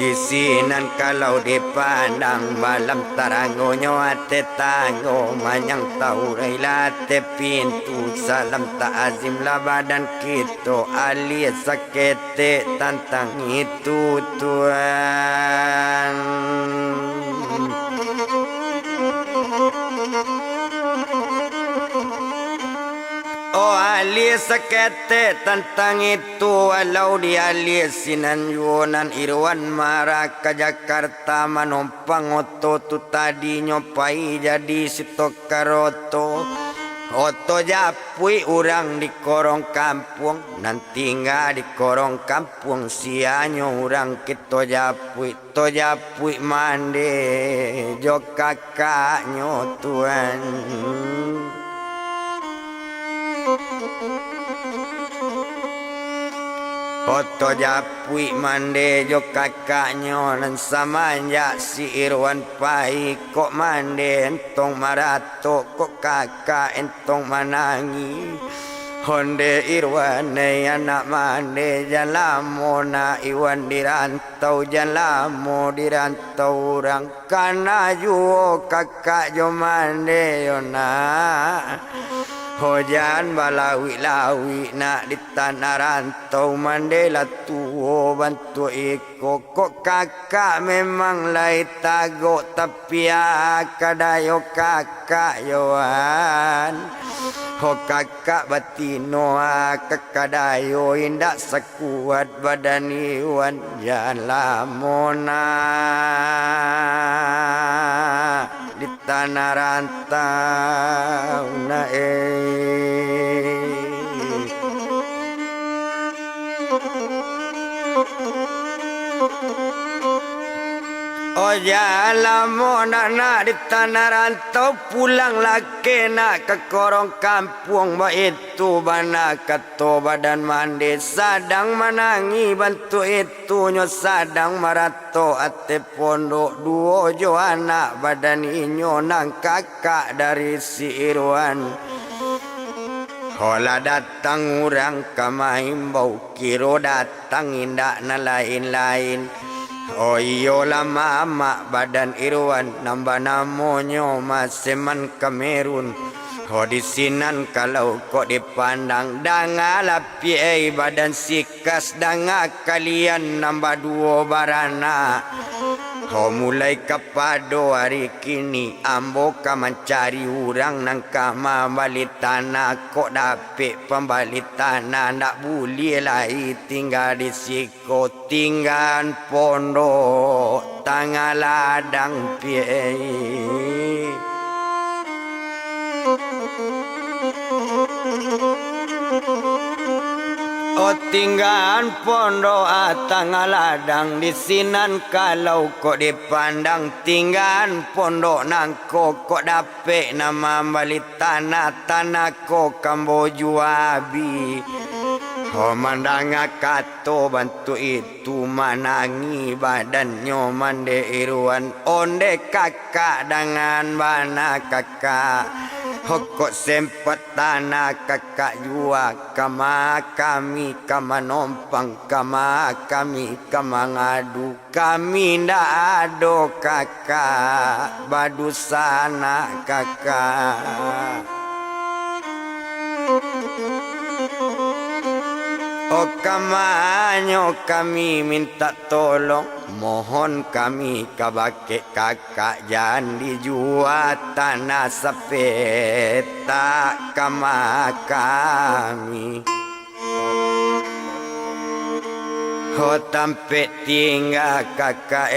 Speaker 1: Di sinan kalau dipandang malam tarangonyo ate tango manyang taurai late pintu salam ta'azim labadan kito alias sakete tantang itu Tuhan. Oh alias sakete tentang itu walau di alias sinan yunan irwan maraka Jakarta manompang oto tu tadi nyopai jadi sitokaroto oto japui urang di korong kampung nanti nggak di korong kampung sianyo urang kita japui to japui mande jo kakaknyo Tuhan. Foto japui mande jo kakaknya nan samanja si Irwan pai kok mande entong marato kok kakak entong manangi honde Irwan ne anak mande jalamo na Iwan dirantau jalamo dirantau orang kana juo kakak jo mande yona Hojan balawi-lawi nak di tanah rantau mandela tuo bantu iko kok kakak memang lai tago tapi kadayo kakak yoan ho kakak batino kakadayo indak sekuat badan iwan jalamona di tanah rantau na Oh jalamona na di tanah rantau pulang laki nak ke korong kampung ba itu bana kato badan mandi sadang manangi bantu itu nyo sadang marato ate pondok duo jo anak badan inyo nang kakak dari si Irwan. Hola datang orang kamaimbau kiro datang indak na lain-lain. Oh iyo lah mama badan Irwan nambah namonyo maseman Kamerun. Oh di sinan kalau kok dipandang dangala piai badan sikas danga kalian nambah duo barana. Oh mulai kapado hari kini ambo ka mencari orang nang kama balik tanah kok dapet pembalik tanah nak boleh lai tinggal di siko tinggal pondok tanggal ladang piai. Oh tinggal pondok tanggal ladang di sinan kalau kok dipandang tinggal pondok nangko kok dapet nama balik tanah kok Kamboju abi. Oh mandang kato bantu itu manangi badannya mande Irwan onde kakak dengan bana kakak. Hokok sempat tanah kakak jua kama kami kama nompang kama kami kama ngadu kami ndak ado kakak badu sana kakak. Oh kamanyo kami minta tolong mohon kami kabake kakak jangan dijual tanah sepeta kama kami. Oh tampe tinggal kakak